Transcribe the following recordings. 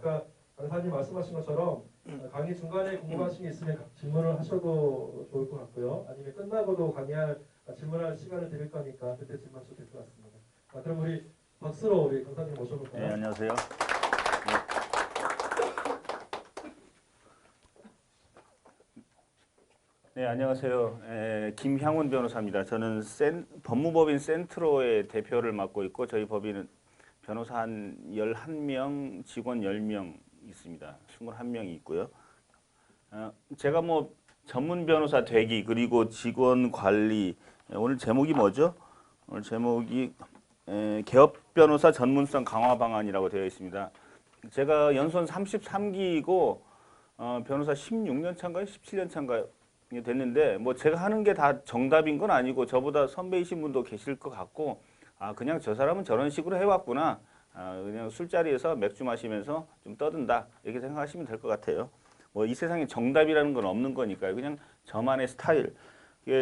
아까 강사님 말씀하신 것처럼 강의 중간에 궁금하신 게 있으면 질문을 하셔도 좋을 것 같고요. 아니면 끝나고도 질문할 시간을 드릴 거니까 그때 질문하셔도 될 것 같습니다. 그럼 우리 박수로 우리 강사님 모셔볼까요? 네, 안녕하세요. 네, 안녕하세요. 김향훈 변호사입니다. 저는 법무법인 센트로의 대표를 맡고 있고 저희 법인은 변호사 한 11명, 직원 10명 있습니다. 21명이 있고요. 제가 뭐 전문 변호사 되기 그리고 직원 관리, 오늘 제목이 뭐죠? 오늘 제목이 개업 변호사 전문성 강화 방안이라고 되어 있습니다. 제가 연수원 33기이고 변호사 16년 차인가요? 17년 차인가요? 됐는데 뭐 제가 하는 게 다 정답인 건 아니고 저보다 선배이신 분도 계실 것 같고 그냥 저 사람은 저런 식으로 해왔구나. 그냥 술자리에서 맥주 마시면서 좀 떠든다 이렇게 생각하시면 될 것 같아요. 뭐 이 세상에 정답이라는 건 없는 거니까요. 그냥 저만의 스타일.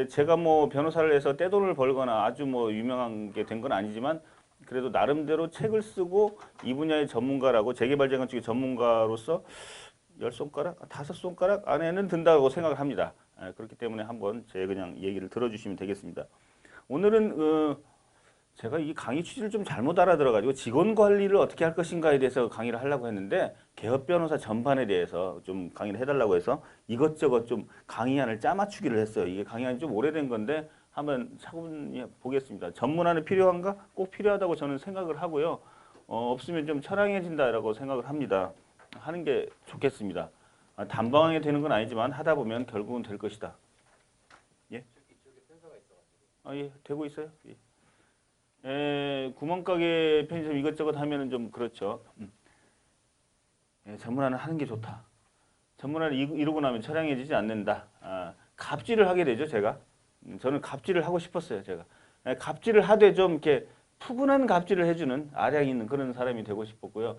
제가 뭐 변호사를 해서 떼돈을 벌거나 아주 뭐 유명한 게 된 건 아니지만 그래도 나름대로 책을 쓰고 이 분야의 전문가라고 재개발자금 쪽의 전문가로서 10손가락, 5손가락 안에는 든다고 생각을 합니다. 그렇기 때문에 한번 제 그냥 얘기를 들어주시면 되겠습니다. 오늘은 제가 이 강의 취지를 좀 잘못 알아들어가지고 직원 관리를 어떻게 할 것인가에 대해서 강의를 하려고 했는데 개업 변호사 전반에 대해서 좀 강의를 해달라고 해서 이것저것 좀 강의안을 짜맞추기를 했어요. 이게 강의안이 좀 오래된 건데 한번 차분히 보겠습니다. 전문안이 필요한가? 꼭 필요하다고 저는 생각을 하고요. 없으면 좀 처량해진다라고 생각을 합니다. 하는 게 좋겠습니다. 단방에 되는 건 아니지만 하다 보면 결국은 될 것이다. 예? 예, 되고 있어요. 예. 구멍가게 편의점 이것저것 하면은 좀 그렇죠. 예, 전문화는 하는 게 좋다. 전문화를 이루고 나면 처량해지지 않는다. 갑질을 하게 되죠, 제가. 저는 갑질을 하고 싶었어요, 제가. 예, 갑질을 하되 좀 이렇게 푸근한 갑질을 해주는 아량 있는 그런 사람이 되고 싶었고요.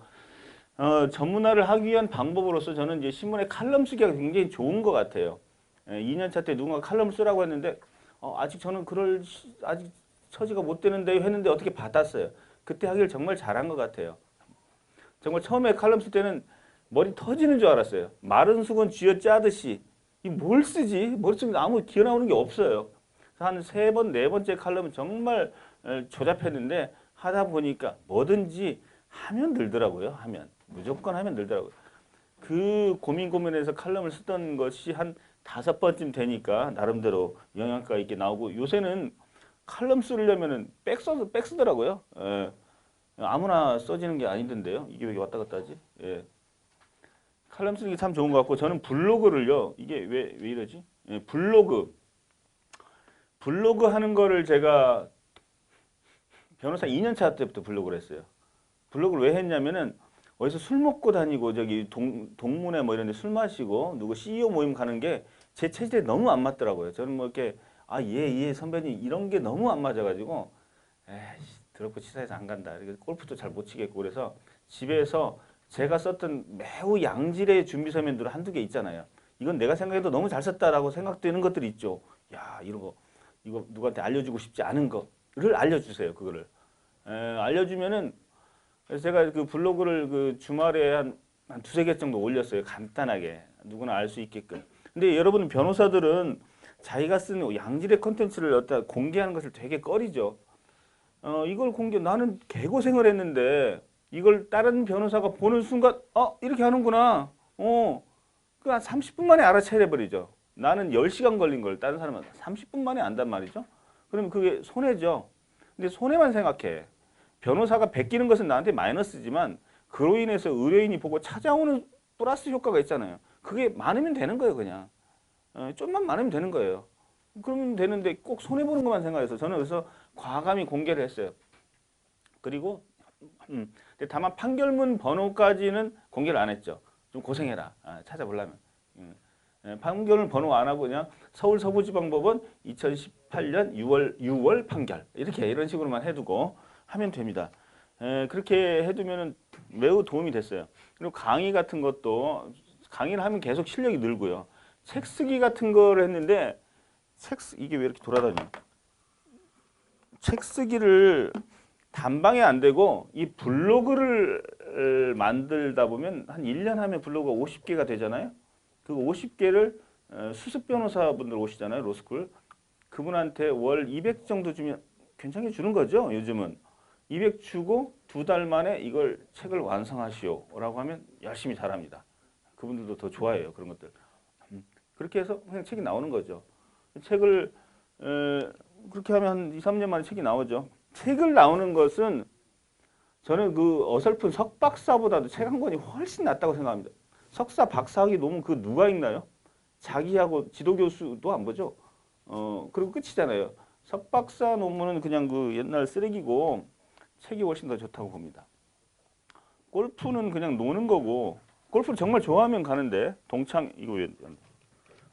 전문화를 하기 위한 방법으로서 저는 이제 신문에 칼럼 쓰기가 굉장히 좋은 것 같아요. 2년차 때 누군가 칼럼을 쓰라고 했는데 아직 저는 아직 처지가 못 되는데 했는데 어떻게 받았어요. 그때 하기를 정말 잘한 것 같아요. 정말 처음에 칼럼 쓸 때는 머리 터지는 줄 알았어요. 마른 수건 쥐어 짜듯이 이 뭘 쓰지? 머릿속에 아무 기어 나오는 게 없어요. 한 3번, 4번째 칼럼은 정말 조잡했는데 하다 보니까 뭐든지 하면 늘더라고요. 무조건 하면 늘더라고요. 그 고민해서 칼럼을 쓰던 것이 한 5번쯤 되니까 나름대로 영양가 있게 나오고 요새는 칼럼 쓰려면은 백 쓰더라고요. 예. 아무나 써지는 게 아니던데요. 이게 왜 왔다 갔다 하지? 예. 칼럼 쓰는 게 참 좋은 것 같고 저는 블로그를요. 이게 왜 이러지? 예, 블로그 하는 거를 제가 변호사 2년차 때부터 블로그를 했어요. 블로그를 왜 했냐면은 어디서 술 먹고 다니고 저기 동문회 뭐 이런 데 술 마시고 누구 CEO 모임 가는 게 제 체질에 너무 안 맞더라고요. 저는 뭐 이렇게 예 선배님 이런 게 너무 안 맞아가지고 에이씨 더럽고 치사해서 안 간다. 골프도 잘 못 치겠고 그래서 집에서 제가 썼던 매우 양질의 준비 서면들 한두 개 있잖아요. 이건 내가 생각해도 너무 잘 썼다라고 생각되는 것들이 있죠. 야 이거 누구한테 알려주고 싶지 않은 거를 알려주세요. 그거를 알려주면은 그래서 제가 그 블로그를 그 주말에 한 2-3개 정도 올렸어요. 간단하게 누구나 알 수 있게끔. 근데 여러분 변호사들은 자기가 쓰는 양질의 컨텐츠를 갖다 공개하는 것을 되게 꺼리죠. 이걸 나는 개고생을 했는데 이걸 다른 변호사가 보는 순간 이렇게 하는구나. 그 한 30분 만에 알아차려 버리죠. 나는 10시간 걸린 걸 다른 사람은 30분 만에 안단 말이죠. 그러면 그게 손해죠. 근데 손해만 생각해. 변호사가 베끼는 것은 나한테 마이너스지만 그로 인해서 의뢰인이 보고 찾아오는 플러스 효과가 있잖아요. 그게 많으면 되는 거예요, 그냥. 좀만 많으면 되는 거예요. 그러면 되는데 꼭 손해보는 것만 생각해서 저는 그래서 과감히 공개를 했어요. 그리고 다만 판결문 번호까지는 공개를 안 했죠. 좀 고생해라. 찾아보려면. 판결문 번호 안 하고 그냥 서울서부지방법원 2018년 6월 판결 이런 식으로만 해두고 하면 됩니다. 그렇게 해두면 매우 도움이 됐어요. 그리고 강의 같은 것도 강의를 하면 계속 실력이 늘고요. 책 쓰기 같은 거를 했는데 이게 왜 이렇게 돌아다녀? 책 쓰기를 단방에 안 되고 이 블로그를 만들다 보면 한 1년 하면 블로그가 50개가 되잖아요. 그 50개를 수습 변호사분들 오시잖아요. 로스쿨. 그분한테 월 200 정도 주면 괜찮게 주는 거죠. 요즘은. 200 주고 2달 만에 이걸 책을 완성하시오 라고 하면 열심히 잘합니다. 그분들도 더 좋아해요. 그런 것들. 그렇게 해서 그냥 책이 나오는 거죠. 책을 그렇게 하면 한 2, 3년 만에 책이 나오죠. 책을 나오는 것은 저는 그 어설픈 석박사보다도 책 한 권이 훨씬 낫다고 생각합니다. 석사, 박사학위 논문 그 누가 읽나요? 자기하고 지도교수도 안 보죠. 그리고 끝이잖아요. 석박사 논문은 그냥 그 옛날 쓰레기고 책이 훨씬 더 좋다고 봅니다. 골프는 그냥 노는 거고 골프를 정말 좋아하면 가는데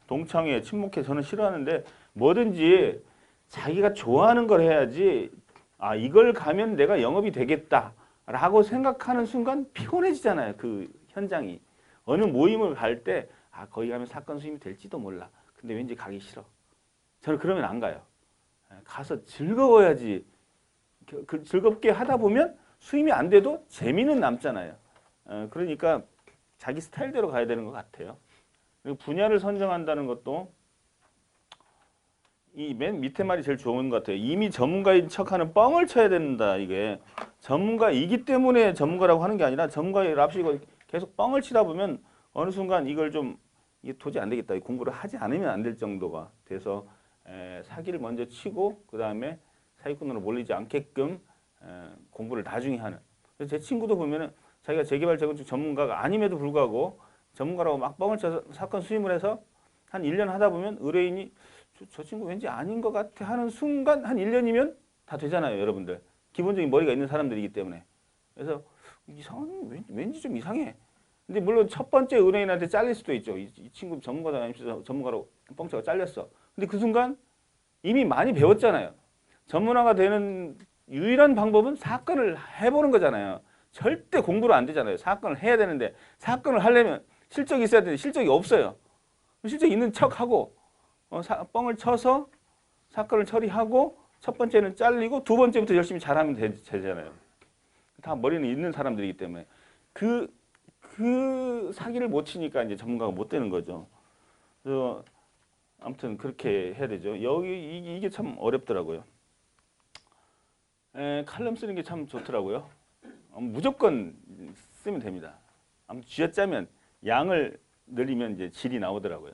동창회 친목회 저는 싫어하는데 뭐든지 자기가 좋아하는 걸 해야지 아 이걸 가면 내가 영업이 되겠다 라고 생각하는 순간 피곤해지잖아요. 그 현장이. 어느 모임을 갈 때 아 거기 가면 사건 수임이 될지도 몰라. 근데 왠지 가기 싫어. 저는 그러면 안 가요. 가서 즐거워야지. 즐겁게 하다 보면 수임이 안 돼도 재미는 남잖아요. 그러니까 자기 스타일대로 가야 되는 것 같아요. 그리고 분야를 선정한다는 것도 이 맨 밑에 말이 제일 좋은 것 같아요. 이미 전문가인 척하는 뻥을 쳐야 된다. 이게 전문가이기 때문에 전문가라고 하는 게 아니라 전문가랍시고 계속 뻥을 치다 보면 어느 순간 이걸 좀 이게 도저히 안 되겠다. 공부를 하지 않으면 안 될 정도가 돼서 사기를 먼저 치고 그 다음에 사기꾼으로 몰리지 않게끔 공부를 나중에 하는. 그래서 제 친구도 보면은 자기가 재개발 재건축 전문가가 아님에도 불구하고 전문가라고 막 뻥을 쳐서 사건 수임을 해서 한 1년 하다 보면 의뢰인이 저 친구 왠지 아닌 것 같아 하는 순간 한 1년이면 다 되잖아요. 여러분들. 기본적인 머리가 있는 사람들이기 때문에. 그래서 왠지 좀 이상해. 근데 물론 첫 번째 의뢰인한테 잘릴 수도 있죠. 이 친구 전문가도 아니면서 전문가로 뻥쳐가 잘렸어. 근데 그 순간 이미 많이 배웠잖아요. 전문가가 되는 유일한 방법은 사건을 해보는 거잖아요. 절대 공부로 안 되잖아요. 사건을 해야 되는데 사건을 하려면 실적이 있어야 되는데 실적이 없어요. 실적 있는 척하고 뻥을 쳐서 사건을 처리하고 첫 번째는 잘리고 두 번째부터 열심히 잘하면 되잖아요. 다 머리는 있는 사람들이기 때문에 그 사기를 못 치니까 이제 전문가가 못 되는 거죠. 그래서 아무튼 그렇게 해야 되죠. 이게 참 어렵더라고요. 칼럼 쓰는 게 참 좋더라고요. 무조건 쓰면 됩니다. 아무튼 쥐어짜면 양을 늘리면 이제 질이 나오더라고요.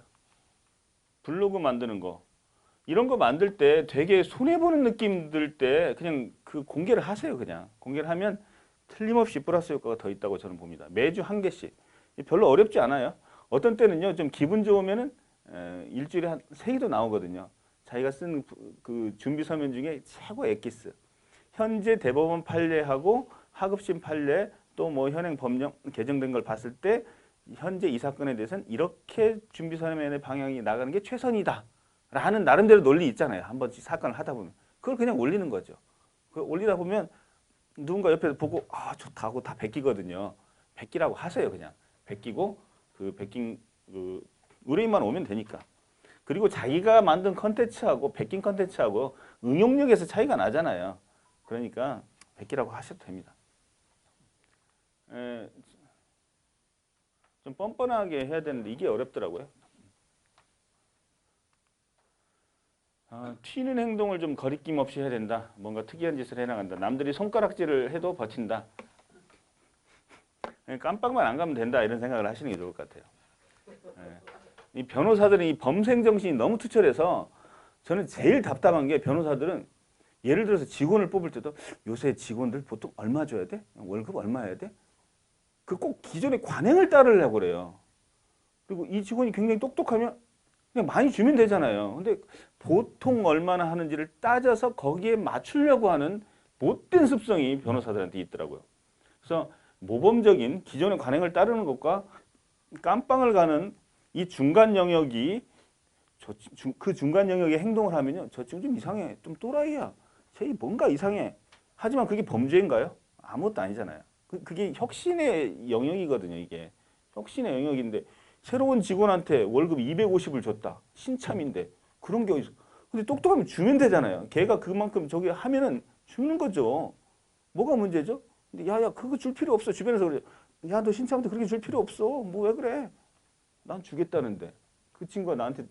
블로그 만드는 거 이런 거 만들 때 되게 손해보는 느낌 들 때 그냥 그 공개를 하세요. 그냥 공개를 하면 틀림없이 플러스 효과가 더 있다고 저는 봅니다. 매주 한 개씩 별로 어렵지 않아요. 어떤 때는요 좀 기분 좋으면은 일주일에 한 3개도 나오거든요. 자기가 쓴 그 준비 서면 중에 최고 엑기스 현재 대법원 판례하고 하급심 판례 또 뭐 현행 법령 개정된 걸 봤을 때 현재 이 사건에 대해서는 이렇게 준비 서면의 방향이 나가는 게 최선이다 라는 나름대로 논리 있잖아요. 한 번씩 사건을 하다 보면 그걸 그냥 올리는 거죠. 그 올리다 보면 누군가 옆에서 보고 아 좋다 하고 다 베끼거든요. 베끼라고 하세요. 그냥 베끼고 그 베낀 그 의뢰인만 오면 되니까. 그리고 자기가 만든 컨텐츠하고 베낀 컨텐츠하고 응용력에서 차이가 나잖아요. 그러니까 베끼라고 하셔도 됩니다. 좀 뻔뻔하게 해야 되는데 이게 어렵더라고요. 튀는 행동을 좀 거리낌 없이 해야 된다. 뭔가 특이한 짓을 해나간다. 남들이 손가락질을 해도 버틴다. 깜빡만 안 가면 된다. 이런 생각을 하시는 게 좋을 것 같아요. 이 변호사들은 이 범생 정신이 너무 투철해서 저는 제일 답답한 게 변호사들은 예를 들어서 직원을 뽑을 때도 요새 직원들 보통 얼마 줘야 돼? 월급 얼마 해야 돼? 그 꼭 기존의 관행을 따르려고 그래요. 그리고 이 직원이 굉장히 똑똑하면 그냥 많이 주면 되잖아요. 근데 보통 얼마나 하는지를 따져서 거기에 맞추려고 하는 못된 습성이 변호사들한테 있더라고요. 그래서 모범적인 기존의 관행을 따르는 것과 깜빵을 가는 이 중간 영역이 그 중간 영역의 행동을 하면요. 저 친구 좀 이상해. 좀 또라이야. 쟤 뭔가 이상해. 하지만 그게 범죄인가요? 아무것도 아니잖아요. 그게 혁신의 영역이거든요. 이게. 혁신의 영역인데 새로운 직원한테 월급 250을 줬다. 신참인데. 그런 게 어디서. 근데 똑똑하면 주면 되잖아요. 걔가 그만큼 저기 하면은 주는 거죠. 뭐가 문제죠? 근데 야야 그거 줄 필요 없어. 주변에서 그래. 야 너 신참한테 그렇게 줄 필요 없어. 뭐 왜 그래? 난 주겠다는데 그 친구가 나한테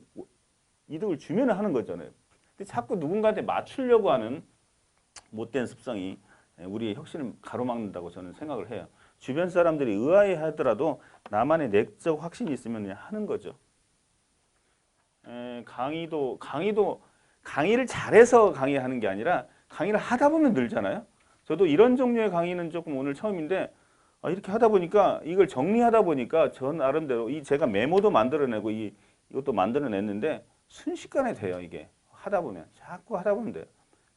이득을 주면 하는 거잖아요. 근데 자꾸 누군가한테 맞추려고 하는 못된 습성이 우리의 혁신을 가로막는다고 저는 생각을 해요. 주변 사람들이 의아해하더라도 나만의 내적 확신이 있으면 그냥 하는 거죠. 강의를 잘해서 강의하는 게 아니라 강의를 하다 보면 늘잖아요. 저도 이런 종류의 강의는 조금 오늘 처음인데 이렇게 하다 보니까 이걸 정리하다 보니까 전 나름대로 제가 메모도 만들어내고 이것도 만들어냈는데 순식간에 돼요. 이게 하다 보면 자꾸 하다 보면 돼요.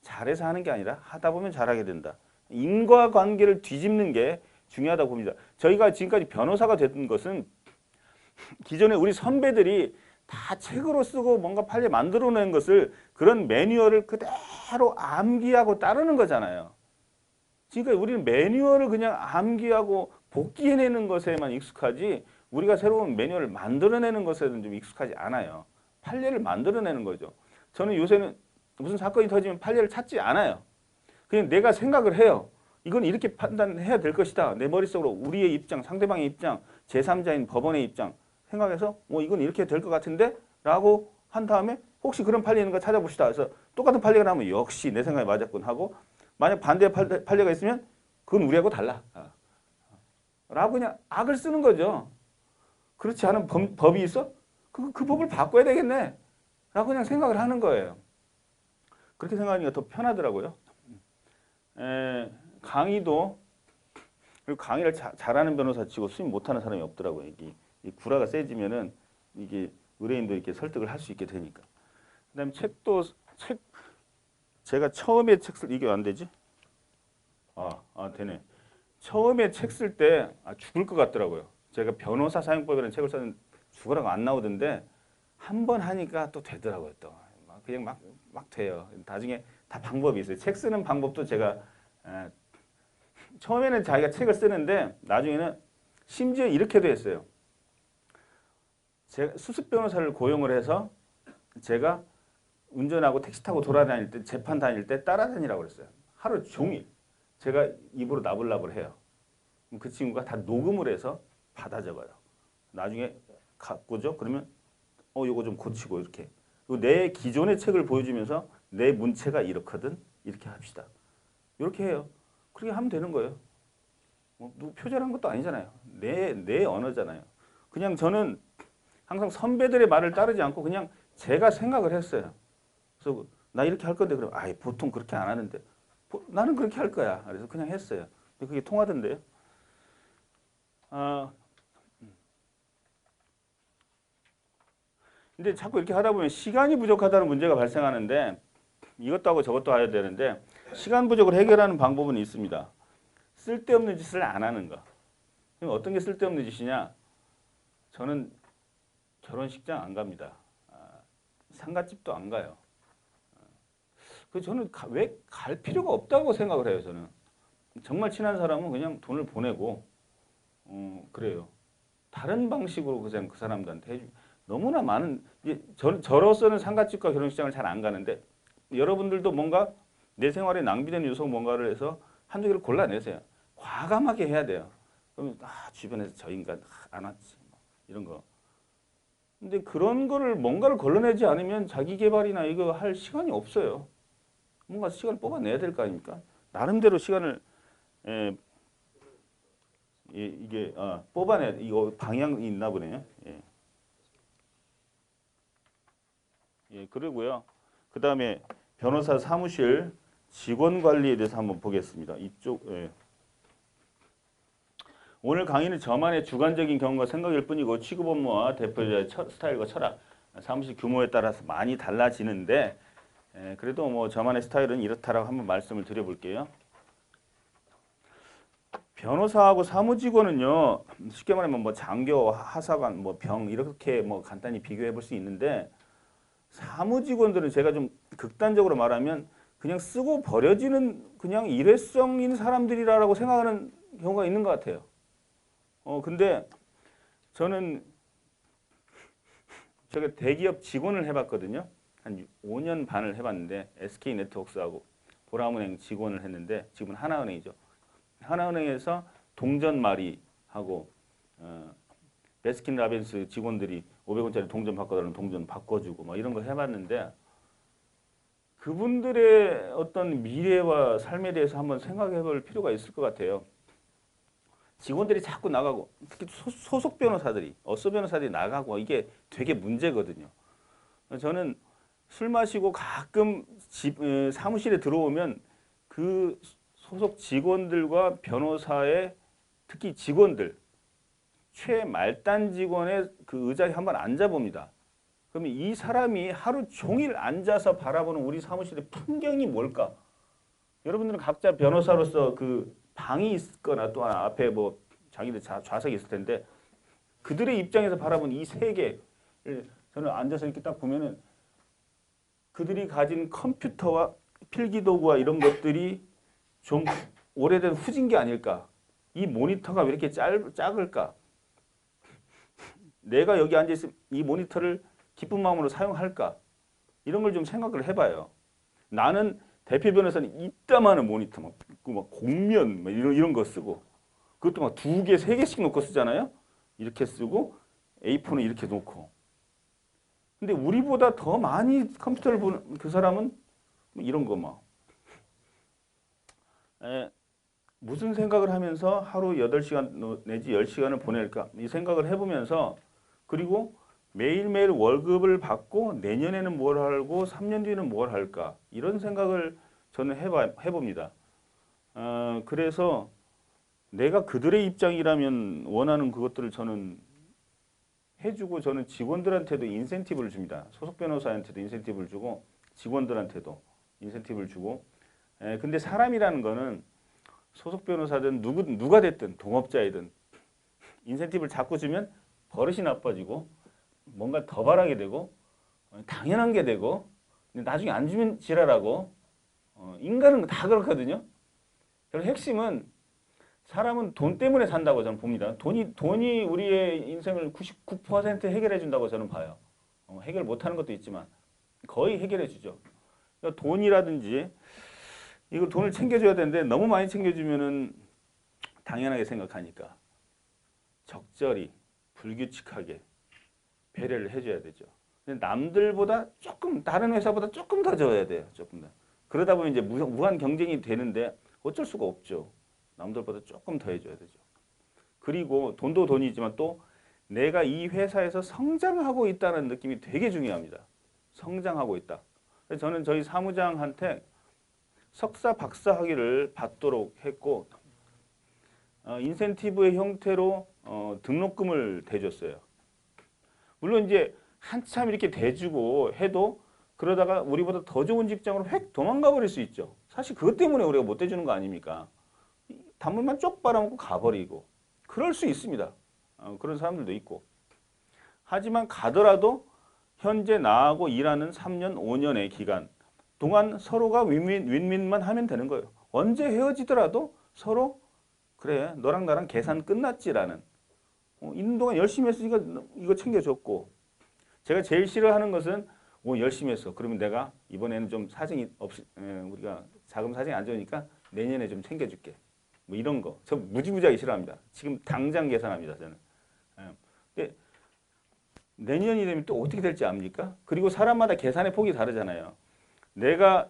잘해서 하는 게 아니라 하다 보면 잘하게 된다. 인과관계를 뒤집는 게 중요하다고 봅니다. 저희가 지금까지 변호사가 됐던 것은 기존에 우리 선배들이 다 책으로 쓰고 뭔가 판례 만들어낸 것을 그런 매뉴얼을 그대로 암기하고 따르는 거잖아요. 그러니까 우리는 매뉴얼을 그냥 암기하고 복기해내는 것에만 익숙하지 우리가 새로운 매뉴얼을 만들어내는 것에는 좀 익숙하지 않아요. 판례를 만들어내는 거죠. 저는 요새는 무슨 사건이 터지면 판례를 찾지 않아요. 그냥 내가 생각을 해요. 이건 이렇게 판단해야 될 것이다. 내 머릿속으로 우리의 입장, 상대방의 입장, 제3자인 법원의 입장 생각해서 이건 이렇게 될 것 같은데? 라고 한 다음에 혹시 그런 판례 있는 거 찾아봅시다. 그래서 똑같은 판례가 나오면 역시 내 생각이 맞았군 하고 만약 반대 판례가 있으면 그건 우리하고 달라. 라고 그냥 악을 쓰는 거죠. 그렇지 않은 법이 있어? 그 법을 바꿔야 되겠네. 라고 그냥 생각을 하는 거예요. 그렇게 생각하니까 더 편하더라고요. 강의도 그리고 강의를 잘하는 변호사 치고 수임 못하는 사람이 없더라고요. 이 구라가 세지면은 이게 의뢰인도 이렇게 설득을 할 수 있게 되니까. 그다음에 책 제가 처음에 책 쓸 이게 안 되지? 되네. 처음에 책 쓸 때 죽을 것 같더라고요. 제가 변호사 사용법이라는 책을 썼는데 죽으라고 안 나오던데 한 번 하니까 또 되더라고요. 또 그냥 막 돼요. 나중에 다 방법이 있어요. 책 쓰는 방법도 제가 처음에는 자기가 책을 쓰는데 나중에는 심지어 이렇게도 했어요. 제가 수습 변호사를 고용을 해서 제가 운전하고 택시 타고 돌아다닐 때 재판 다닐 때 따라다니라고 그랬어요. 하루 종일 제가 입으로 나불나불 해요. 그 친구가 다 녹음을 해서 받아 적어요. 나중에 갖고죠. 그러면 요거 좀 고치고 이렇게. 내 기존의 책을 보여주면서 내 문체가 이렇거든. 이렇게 합시다. 이렇게 해요. 그렇게 하면 되는 거예요. 누구 표절한 것도 아니잖아요. 내 언어잖아요. 그냥 저는 항상 선배들의 말을 따르지 않고 그냥 제가 생각을 했어요. 그래서 나 이렇게 할 건데 그럼 보통 그렇게 안 하는데 나는 그렇게 할 거야. 그래서 그냥 했어요. 근데 그게 통하던데요. 근데 자꾸 이렇게 하다 보면 시간이 부족하다는 문제가 발생하는데 이것도 하고 저것도 해야 되는데 시간 부족을 해결하는 방법은 있습니다. 쓸데없는 짓을 안 하는 거. 그럼 어떤 게 쓸데없는 짓이냐? 저는 결혼식장 안 갑니다. 상갓집도 안 가요. 저는 왜 갈 필요가 없다고 생각을 해요. 저는 정말 친한 사람은 그냥 돈을 보내고 그래요. 다른 방식으로 그냥 그 사람들한테 해주. 너무나 많은 저로서는 상갓집과 결혼식장을 잘 안 가는데 여러분들도 뭔가 내 생활에 낭비되는 요소 뭔가를 해서 한두 개를 골라내세요. 과감하게 해야 돼요. 그러면 주변에서 저 인간 안 왔지 이런 거. 근데 그런 거를 뭔가를 걸러내지 않으면 자기 개발이나 이거 할 시간이 없어요. 뭔가 시간을 뽑아내야 될 거 아닙니까? 나름대로 시간을 이게 뽑아내야 돼. 이거 방향이 있나 보네요. 그리고요. 그 다음에 변호사 사무실 직원 관리에 대해서 한번 보겠습니다. 이쪽 오늘 강의는 저만의 주관적인 경험과 생각일 뿐이고 취급 업무와 대표자의 스타일과 철학, 사무실 규모에 따라서 많이 달라지는데 그래도 뭐 저만의 스타일은 이렇다라고 한번 말씀을 드려볼게요. 변호사하고 사무직원은요 쉽게 말하면 뭐 장교, 하사관, 뭐 병 이렇게 뭐 간단히 비교해 볼 수 있는데 사무직원들은 제가 좀 극단적으로 말하면 그냥 쓰고 버려지는 그냥 일회성인 사람들이라고 생각하는 경우가 있는 것 같아요. 근데 저는 대기업 직원을 해봤거든요. 한 5년 반을 해봤는데 SK 네트워크스하고 보라은행 직원을 했는데 지금은 하나은행이죠. 하나은행에서 동전마리하고 베스킨라빈스 직원들이 500원짜리 동전 바꿔달라는 동전 바꿔주고 뭐 이런 거 해봤는데 그분들의 어떤 미래와 삶에 대해서 한번 생각해 볼 필요가 있을 것 같아요. 직원들이 자꾸 나가고 특히 소속 변호사들이 어쏘 변호사들이 나가고 이게 되게 문제거든요. 저는 술 마시고 가끔 사무실에 들어오면 그 소속 직원들과 변호사의 특히 직원들 최말단 직원의 그 의자에 한번 앉아봅니다. 그러면 이 사람이 하루 종일 앉아서 바라보는 우리 사무실의 풍경이 뭘까? 여러분들은 각자 변호사로서 그 방이 있거나 또 앞에 뭐 자기들 좌석이 있을 텐데 그들의 입장에서 바라본 이 세계를 저는 앉아서 이렇게 딱 보면은 그들이 가진 컴퓨터와 필기도구와 이런 것들이 좀 오래된 후진 게 아닐까? 이 모니터가 왜 이렇게 작을까? 내가 여기 앉아있으면 이 모니터를 기쁜 마음으로 사용할까? 이런 걸 좀 생각을 해봐요. 나는 대표 변호사는 이따만한 모니터, 막 공면 막 이런 거 쓰고 그것도 막 2개, 3개씩 놓고 쓰잖아요. 이렇게 쓰고 A4는 이렇게 놓고. 근데 우리보다 더 많이 컴퓨터를 보는 그 사람은 이런 거 막. 무슨 생각을 하면서 하루 8시간 내지 10시간을 보낼까? 이 생각을 해보면서 그리고 매일매일 월급을 받고 내년에는 뭘 하고 3년 뒤에는 뭘 할까? 이런 생각을 저는 해봅니다. 그래서 내가 그들의 입장이라면 원하는 그것들을 저는 해주고 저는 직원들한테도 인센티브를 줍니다. 소속 변호사한테도 인센티브를 주고 직원들한테도 인센티브를 주고 근데 사람이라는 거는 소속 변호사든 누가 됐든 동업자이든 인센티브를 자꾸 주면 버릇이 나빠지고 뭔가 더 바라게 되고 당연한 게 되고 나중에 안 주면 지랄하고 인간은 다 그렇거든요. 그래서 핵심은 사람은 돈 때문에 산다고 저는 봅니다. 돈이 우리의 인생을 99% 해결해 준다고 저는 봐요. 해결 못하는 것도 있지만 거의 해결해 주죠. 그러니까 돈이라든지 이걸 돈을 챙겨줘야 되는데 너무 많이 챙겨주면은 당연하게 생각하니까 적절히 불규칙하게 배려를 해줘야 되죠. 근데 남들보다 조금 다른 회사보다 조금 더 줘야 돼요. 조금 더. 그러다 보면 이제 무한 경쟁이 되는데 어쩔 수가 없죠. 남들보다 조금 더 해줘야 되죠. 그리고 돈도 돈이지만 또 내가 이 회사에서 성장하고 있다는 느낌이 되게 중요합니다. 성장하고 있다. 그래서 저는 저희 사무장한테 석사 박사 학위를 받도록 했고 인센티브의 형태로 등록금을 대줬어요. 물론 이제 한참 이렇게 대주고 해도 그러다가 우리보다 더 좋은 직장으로 획 도망가 버릴 수 있죠. 사실 그것 때문에 우리가 못 대주는 거 아닙니까? 단물만 쪽 빨아먹고 가버리고 그럴 수 있습니다. 그런 사람들도 있고. 하지만 가더라도 현재 나하고 일하는 3년, 5년의 기간 동안 서로가 윈윈만 하면 되는 거예요. 언제 헤어지더라도 서로 그래 너랑 나랑 계산 끝났지라는 있는 동안 열심히 했으니까 이거 챙겨줬고 제가 제일 싫어하는 것은 열심히 했어. 그러면 내가 이번에는 좀 사정이 우리가 자금 사정이 안 좋으니까 내년에 좀 챙겨줄게. 뭐 이런 거. 저 무지무지하게 싫어합니다. 지금 당장 계산합니다. 저는. 근데 내년이 되면 또 어떻게 될지 압니까? 그리고 사람마다 계산의 폭이 다르잖아요. 내가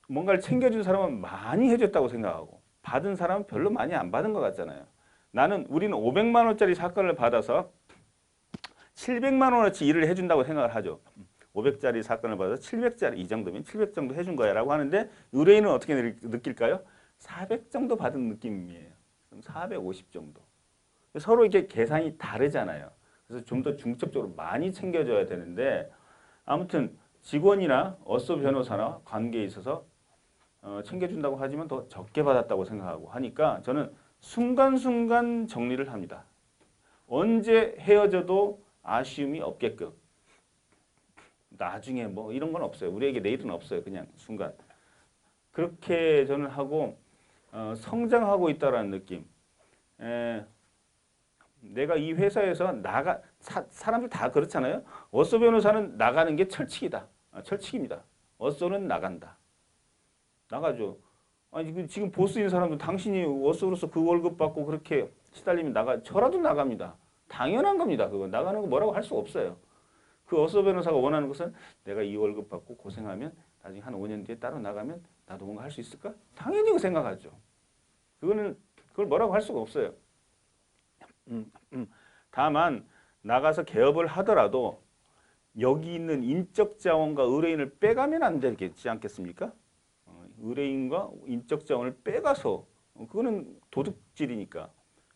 뭔가를 챙겨준 사람은 많이 해줬다고 생각하고 받은 사람은 별로 많이 안 받은 것 같잖아요. 우리는 500만 원짜리 사건을 받아서 700만 원어치 일을 해준다고 생각을 하죠. 500짜리 사건을 받아서 700짜리 이 정도면 700 정도 해준 거야 라고 하는데 의뢰인은 어떻게 느낄까요? 400 정도 받은 느낌이에요. 450 정도. 서로 이렇게 계산이 다르잖아요. 그래서 좀 더 중첩적으로 많이 챙겨줘야 되는데 아무튼 직원이나 어쏘 변호사나 관계에 있어서 챙겨준다고 하지만 더 적게 받았다고 생각하고 하니까 저는 순간순간 정리를 합니다. 언제 헤어져도 아쉬움이 없게끔. 나중에 뭐 이런 건 없어요. 우리에게 내일은 없어요. 그냥 순간. 그렇게 저는 하고 성장하고 있다는 느낌. 내가 이 회사에서 사람들 다 그렇잖아요. 어쏘 변호사는 나가는 게 철칙이다. 철칙입니다. 어쏘는 나간다. 나가죠. 아니 지금 보스인 사람도 당신이 워스로서 그 월급 받고 그렇게 시달리면 저라도 나갑니다. 당연한 겁니다. 그거 나가는 거 뭐라고 할 수 없어요. 그 어서 변호사가 원하는 것은 내가 이 월급 받고 고생하면 나중에 한 5년 뒤에 따로 나가면 나도 뭔가 할 수 있을까? 당연히 그 생각하죠. 그걸 뭐라고 할 수가 없어요. 다만 나가서 개업을 하더라도 여기 있는 인적 자원과 의뢰인을 빼가면 안 되겠지 않겠습니까? 의뢰인과 인적 자원을 빼가서 그거는 도둑질이니까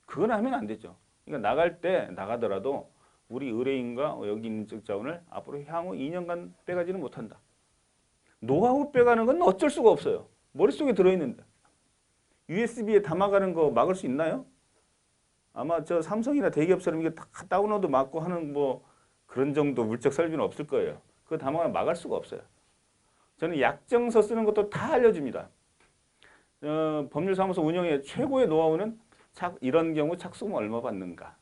그건 하면 안 되죠. 그러니까 나갈 때 나가더라도 우리 의뢰인과 여기 있는 인적 자원을 앞으로 향후 2년간 빼가지는 못한다. 노하우 빼가는 건 어쩔 수가 없어요. 머릿속에 들어있는데. USB에 담아가는 거 막을 수 있나요? 아마 저 삼성이나 대기업처럼 이게 다 다운로드 막고 하는 뭐 그런 정도 물적 설비는 없을 거예요. 그거 담아가면 막을 수가 없어요. 저는 약정서 쓰는 것도 다 알려줍니다. 법률사무소 운영의 최고의 노하우는 이런 경우 착수금 얼마 받는가,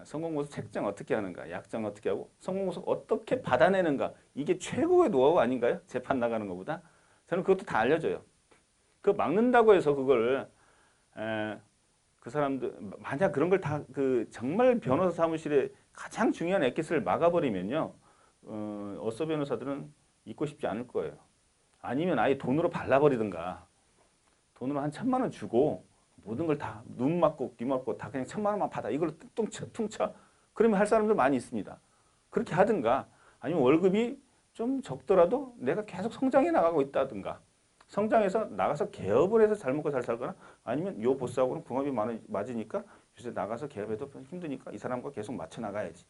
성공보수 책정 어떻게 하는가, 약정 어떻게 하고 성공보수 어떻게 받아내는가, 이게 최고의 노하우 아닌가요? 재판 나가는 것보다. 저는 그것도 다 알려줘요. 그거 막는다고 해서 그걸 그 사람들 만약 그런 걸 다 정말 변호사 사무실에 가장 중요한 액기스를 막아버리면요, 어서 변호사들은 있고 싶지 않을 거예요. 아니면 아예 돈으로 발라버리든가, 돈으로 한 1,000만 원 주고 모든 걸 다 눈 맞고 귀 맞고 다 그냥 1,000만 원만 받아, 이걸 퉁쳐. 그러면 할 사람들 많이 있습니다. 그렇게 하든가, 아니면 월급이 좀 적더라도 내가 계속 성장해 나가고 있다든가, 성장해서 나가서 개업을 해서 잘 먹고 잘 살거나, 아니면 요 보스하고는 궁합이 맞으니까 요새 나가서 개업해도 힘드니까 이 사람과 계속 맞춰 나가야지.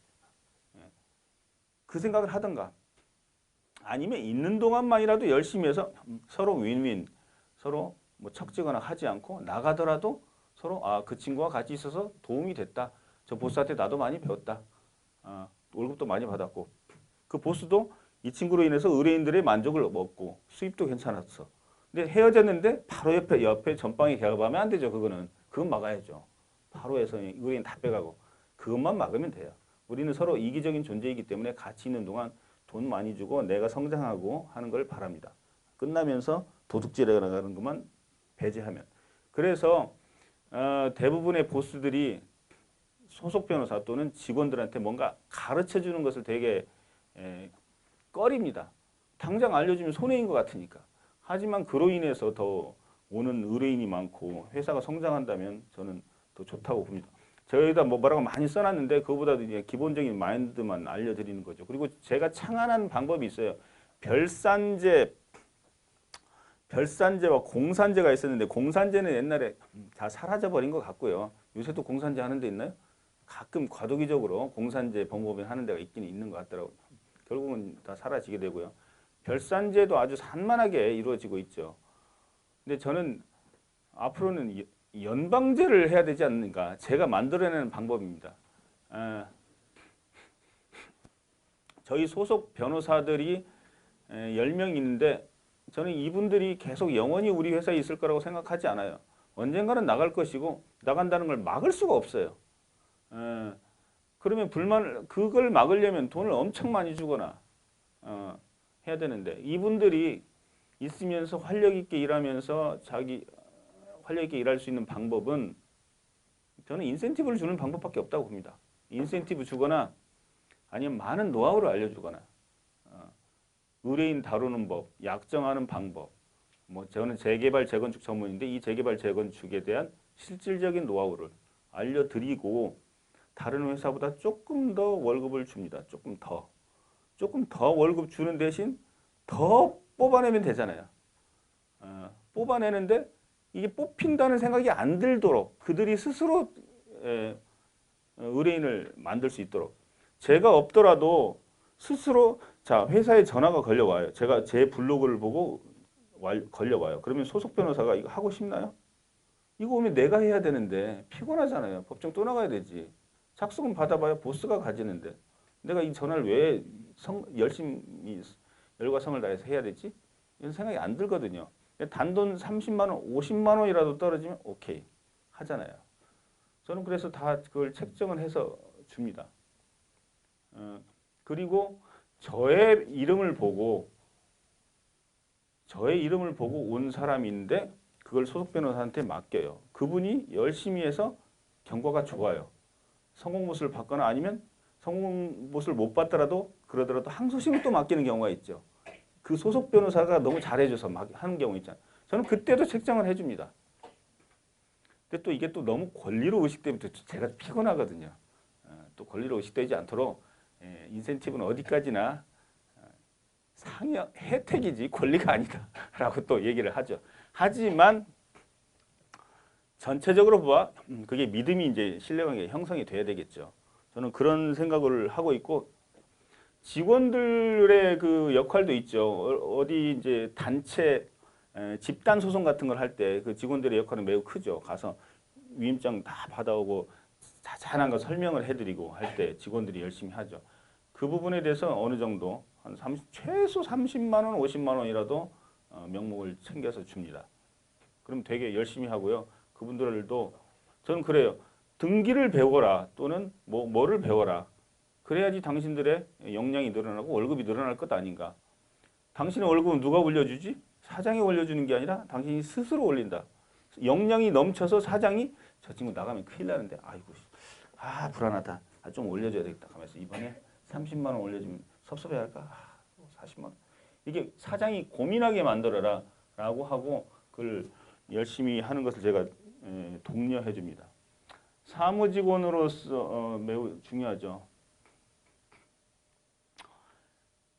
그 생각을 하든가, 아니면 있는 동안만이라도 열심히 해서 서로 윈윈, 서로 뭐 척지거나 하지 않고 나가더라도 서로 그 친구와 같이 있어서 도움이 됐다. 저 보스한테 나도 많이 배웠다. 월급도 많이 받았고, 그 보스도 이 친구로 인해서 의뢰인들의 만족을 얻고 수입도 괜찮았어. 근데 헤어졌는데 바로 옆에 전방에 개업하면 안 되죠. 그건 막아야죠. 바로 해서 의뢰인 다 빼가고 그것만 막으면 돼요. 우리는 서로 이기적인 존재이기 때문에 같이 있는 동안 돈 많이 주고 내가 성장하고 하는 걸 바랍니다. 끝나면서 도둑질해 나가는 것만 배제하면. 그래서 대부분의 보스들이 소속 변호사 또는 직원들한테 뭔가 가르쳐 주는 것을 되게 꺼립니다. 당장 알려주면 손해인 것 같으니까. 하지만 그로 인해서 더 오는 의뢰인이 많고 회사가 성장한다면 저는 더 좋다고 봅니다. 저희다 뭐라고 많이 써놨는데 그거보다도 이제 기본적인 마인드만 알려드리는 거죠. 그리고 제가 창안한 방법이 있어요. 별산제와 공산제가 있었는데 공산제는 옛날에 다 사라져버린 것 같고요. 요새도 공산제 하는 데 있나요? 가끔 과도기적으로 공산제 법무법인 하는 데가 있긴 있는 것 같더라고요. 결국은 다 사라지게 되고요. 별산제도 아주 산만하게 이루어지고 있죠. 근데 저는 앞으로는 연방제를 해야 되지 않는가, 제가 만들어내는 방법입니다. 저희 소속 변호사들이 10명 있는데 저는 이분들이 계속 영원히 우리 회사에 있을 거라고 생각하지 않아요. 언젠가는 나갈 것이고 나간다는 걸 막을 수가 없어요. 그러면 그걸 막으려면 돈을 엄청 많이 주거나 해야 되는데, 이분들이 있으면서 활력 있게 일하면서 자기 활력 있게 일할 수 있는 방법은 저는 인센티브를 주는 방법밖에 없다고 봅니다. 인센티브 주거나 아니면 많은 노하우를 알려주거나, 의뢰인 다루는 법, 약정하는 방법, 뭐 저는 재개발 재건축 전문인데 이 재개발 재건축에 대한 실질적인 노하우를 알려드리고 다른 회사보다 조금 더 월급을 줍니다. 조금 더 월급 주는 대신 더 뽑아내면 되잖아요. 뽑아내는데 이게 뽑힌다는 생각이 안 들도록 그들이 스스로 의뢰인을 만들 수 있도록, 제가 없더라도 스스로, 자, 회사에 전화가 걸려와요. 제가 제 블로그를 보고 걸려와요. 그러면 소속 변호사가 이거 하고 싶나요? 이거 오면 내가 해야 되는데 피곤하잖아요. 법정 또 나가야 되지. 착수금 받아봐야 보스가 가지는데 내가 이 전화를 왜 열심히 열과 성을 다해서 해야 되지? 이런 생각이 안 들거든요. 단돈 30만 원, 50만 원이라도 떨어지면 오케이 하잖아요. 저는 그래서 다 그걸 책정을 해서 줍니다. 그리고 저의 이름을 보고 온 사람인데 그걸 소속 변호사한테 맡겨요. 그분이 열심히 해서 경과가 좋아요. 성공 보수를 받거나 아니면 성공 보수를 못 받더라도 그러더라도 항소심을 또 맡기는 경우가 있죠. 그 소속 변호사가 너무 잘해줘서 막 하는 경우 있잖아요. 저는 그때도 책정을 해줍니다. 근데 또 이게 또 너무 권리로 의식되면 또 제가 피곤하거든요. 또 권리로 의식되지 않도록 인센티브는 어디까지나 상여 혜택이지 권리가 아니다라고 또 얘기를 하죠. 하지만 전체적으로 봐 그게 믿음이 이제 신뢰관계 형성이 돼야 되겠죠. 저는 그런 생각을 하고 있고 직원들의 그 역할도 있죠. 어디 이제 단체 집단 소송 같은 걸 할 때 그 직원들의 역할은 매우 크죠. 가서 위임장 다 받아오고 자세한 거 설명을 해드리고 할 때 직원들이 열심히 하죠. 그 부분에 대해서 어느 정도 한 최소 30만 원, 50만 원이라도 명목을 챙겨서 줍니다. 그럼 되게 열심히 하고요. 그분들도 저는 그래요. 등기를 배워라 또는 뭐를 배워라. 그래야지 당신들의 역량이 늘어나고 월급이 늘어날 것 아닌가. 당신의 월급은 누가 올려주지? 사장이 올려주는 게 아니라 당신이 스스로 올린다. 역량이 넘쳐서 사장이 저 친구 나가면 큰일 나는데 아이고 불안하다. 좀 올려줘야 되겠다. 하면서 이번에 30만 원 올려주면 섭섭해 할까? 40만 원. 이게 사장이 고민하게 만들어라 라고 하고 그걸 열심히 하는 것을 제가 독려해 줍니다. 사무직원으로서 매우 중요하죠.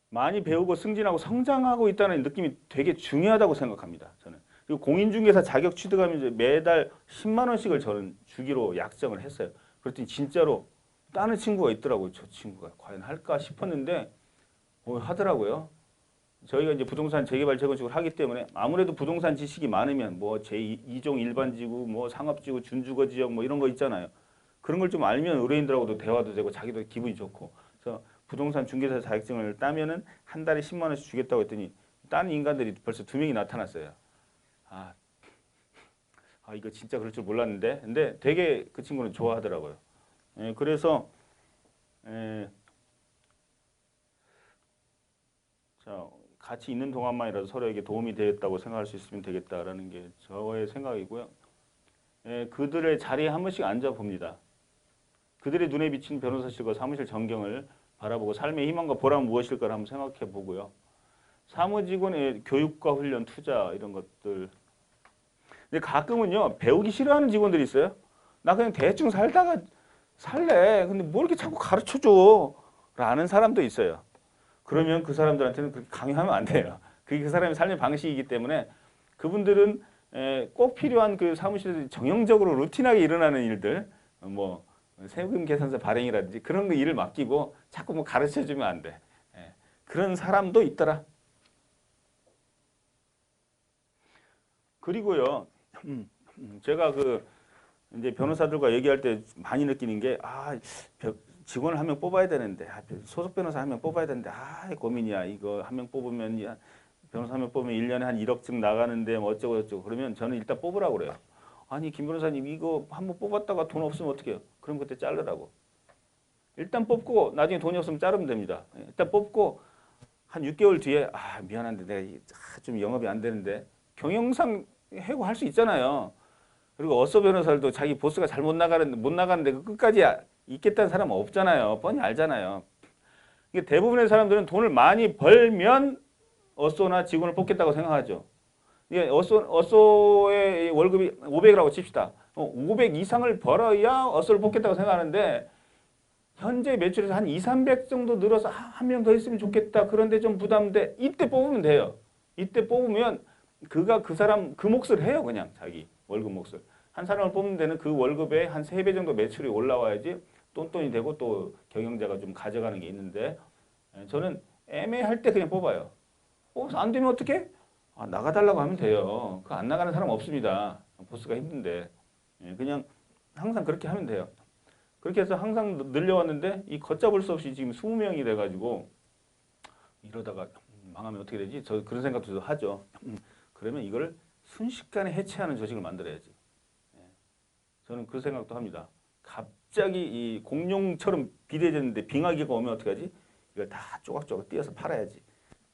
많이 배우고 승진하고 성장하고 있다는 느낌이 되게 중요하다고 생각합니다. 저는. 그리고 공인중개사 자격 취득하면 이제 매달 10만 원씩을 저는 주기로 약정을 했어요. 그랬더니 진짜로 따는 친구가 있더라고요. 저 친구가 과연 할까 싶었는데 하더라고요. 저희가 이제 부동산 재개발 재건축을 하기 때문에 아무래도 부동산 지식이 많으면 뭐 제2종 일반지구, 뭐 상업지구, 준주거 지역 뭐 이런 거 있잖아요. 그런 걸 좀 알면 의뢰인들하고도 대화도 되고 자기도 기분이 좋고. 그래서 부동산 중개사 자격증을 따면은 한 달에 10만 원씩 주겠다고 했더니 따는 인간들이 벌써 2명이 나타났어요. 이거 진짜 그럴 줄 몰랐는데. 근데 되게 그 친구는 좋아하더라고요. 그래서 자, 같이 있는 동안만이라도 서로에게 도움이 되었다고 생각할 수 있으면 되겠다라는 게 저의 생각이고요. 그들의 자리에 한 번씩 앉아봅니다. 그들의 눈에 비친 변호사실과 사무실 전경을 바라보고 삶의 희망과 보람은 무엇일까를 한번 생각해 보고요. 사무직원의 교육과 훈련, 투자 이런 것들. 근데 가끔은요. 배우기 싫어하는 직원들이 있어요. 나 그냥 대충 살다가 살래. 근데 뭐 이렇게 자꾸 가르쳐줘. 라는 사람도 있어요. 그러면 그 사람들한테는 그렇게 강요하면 안 돼요. 그게 그 사람의 삶의 방식이기 때문에 그분들은 꼭 필요한 그 사무실에서 정형적으로 루틴하게 일어나는 일들, 뭐 세금 계산서 발행이라든지 그런 거 일을 맡기고 자꾸 뭐 가르쳐주면 안 돼. 그런 사람도 있더라. 그리고요, 제가 그 이제 변호사들과 얘기할 때 많이 느끼는 게 직원을 한 명 뽑아야 되는데 소속 변호사 한 명 뽑아야 되는데 고민이야. 이거 한 명 뽑으면 변호사 한 명 뽑으면 1년에 한 1억쯤 나가는데 뭐 어쩌고 저쩌고 그러면 저는 일단 뽑으라고 그래요. 아니 김 변호사님 이거 한 번 뽑았다가 돈 없으면 어떻게 해요? 그럼 그때 자르라고. 일단 뽑고 나중에 돈이 없으면 자르면 됩니다. 일단 뽑고 한 6개월 뒤에 미안한데 내가 좀 영업이 안 되는데 경영상 해고할 수 있잖아요. 그리고 어서 변호사들도 자기 보스가 잘 못 나가는데 끝까지 있겠다는 사람은 없잖아요. 뻔히 알잖아요. 이게 대부분의 사람들은 돈을 많이 벌면 어쏘나 직원을 뽑겠다고 생각하죠. 이게 어쏘의 월급이 500이라고 칩시다. 500 이상을 벌어야 어쏘를 뽑겠다고 생각하는데 현재 매출에서 한 2, 300 정도 늘어서 한 명 더 있으면 좋겠다. 그런데 좀 부담돼. 이때 뽑으면 돼요. 이때 뽑으면 그 사람 그 몫을 해요. 그냥 자기 월급 몫을. 한 사람을 뽑는 데는 그 월급에 한 3배 정도 매출이 올라와야지 똔똔이 되고 또 경영자가 좀 가져가는 게 있는데 저는 애매할 때 그냥 뽑아요. 안 되면 어떻게? 나가달라고 하면 돼요. 그 안 나가는 사람 없습니다. 보스가 힘든데. 그냥 항상 그렇게 하면 돼요. 그렇게 해서 항상 늘려왔는데 이 걷잡을 수 없이 지금 20명이 돼가지고 이러다가 망하면 어떻게 되지? 저 그런 생각도 하죠. 그러면 이걸 순식간에 해체하는 조직을 만들어야지. 저는 그 생각도 합니다. 갑자기 이 공룡처럼 비대해졌는데 빙하기가 오면 어떻게 하지? 이걸 다 조각조각 띄어서 팔아야지.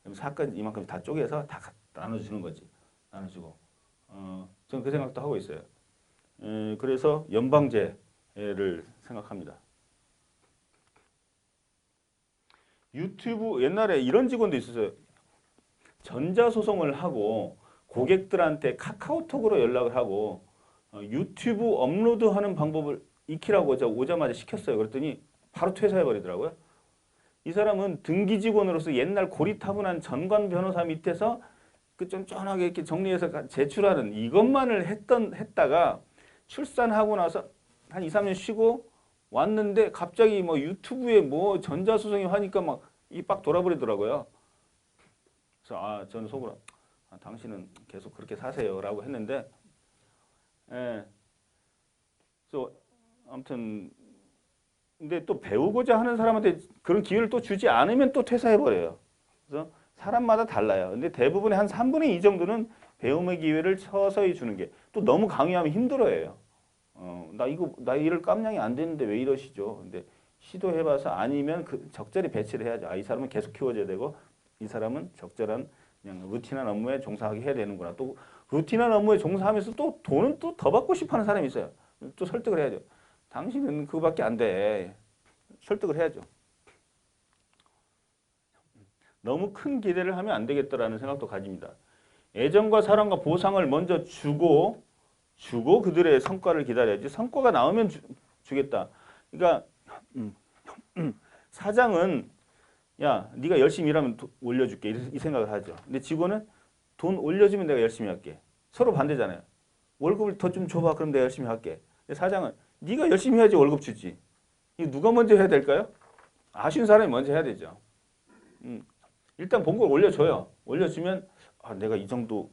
그럼 사건 이만큼 다 쪼개서 다 나눠주는 거지. 나눠주고. 저는 그 생각도 하고 있어요. 그래서 연방제를 생각합니다. 유튜브 옛날에 이런 직원도 있었어요. 전자소송을 하고 고객들한테 카카오톡으로 연락을 하고 유튜브 업로드하는 방법을 익히라고 제가 오자마자 시켰어요. 그랬더니 바로 퇴사해버리더라고요. 이 사람은 등기 직원으로서 옛날 고리타분한 전관 변호사 밑에서 그 쫀쫀하게 이렇게 정리해서 제출하는 이것만을 했다가 출산하고 나서 한 2, 3년 쉬고 왔는데 갑자기 뭐 유튜브에 뭐 전자소송이 하니까 막 이 빡 돌아버리더라고요. 그래서 저는 속으로 당신은 계속 그렇게 사세요라고 했는데, 그래서 아무튼 근데 또 배우고자 하는 사람한테 그런 기회를 또 주지 않으면 또 퇴사해버려요. 그래서 사람마다 달라요. 근데 대부분의 한 3분의 2 정도는 배움의 기회를 서서히 주는 게 또 너무 강요하면 힘들어해요. 나 이럴 깜냥이 안 되는데 왜 이러시죠? 근데 시도해봐서 아니면 적절히 배치를 해야죠. 이 사람은 계속 키워줘야 되고 이 사람은 적절한 그냥 루틴한 업무에 종사하게 해야 되는구나. 또 루틴한 업무에 종사하면서 또 돈은 또 더 받고 싶어하는 사람이 있어요. 또 설득을 해야죠. 당신은 그거밖에 안 돼. 설득을 해야죠. 너무 큰 기대를 하면 안 되겠다라는 생각도 가집니다. 애정과 사랑과 보상을 먼저 주고 그들의 성과를 기다려야지. 성과가 나오면 주겠다. 그러니까 사장은 야, 네가 열심히 일하면 올려줄게 이 생각을 하죠. 근데 직원은 돈 올려주면 내가 열심히 할게. 서로 반대잖아요. 월급을 더 좀 줘봐. 그럼 내가 열심히 할게. 근데 사장은 네가 열심히 해야지 월급 주지. 이거 누가 먼저 해야 될까요? 아쉬운 사람이 먼저 해야 되죠. 일단 봉급을 올려줘요. 올려주면 내가 이 정도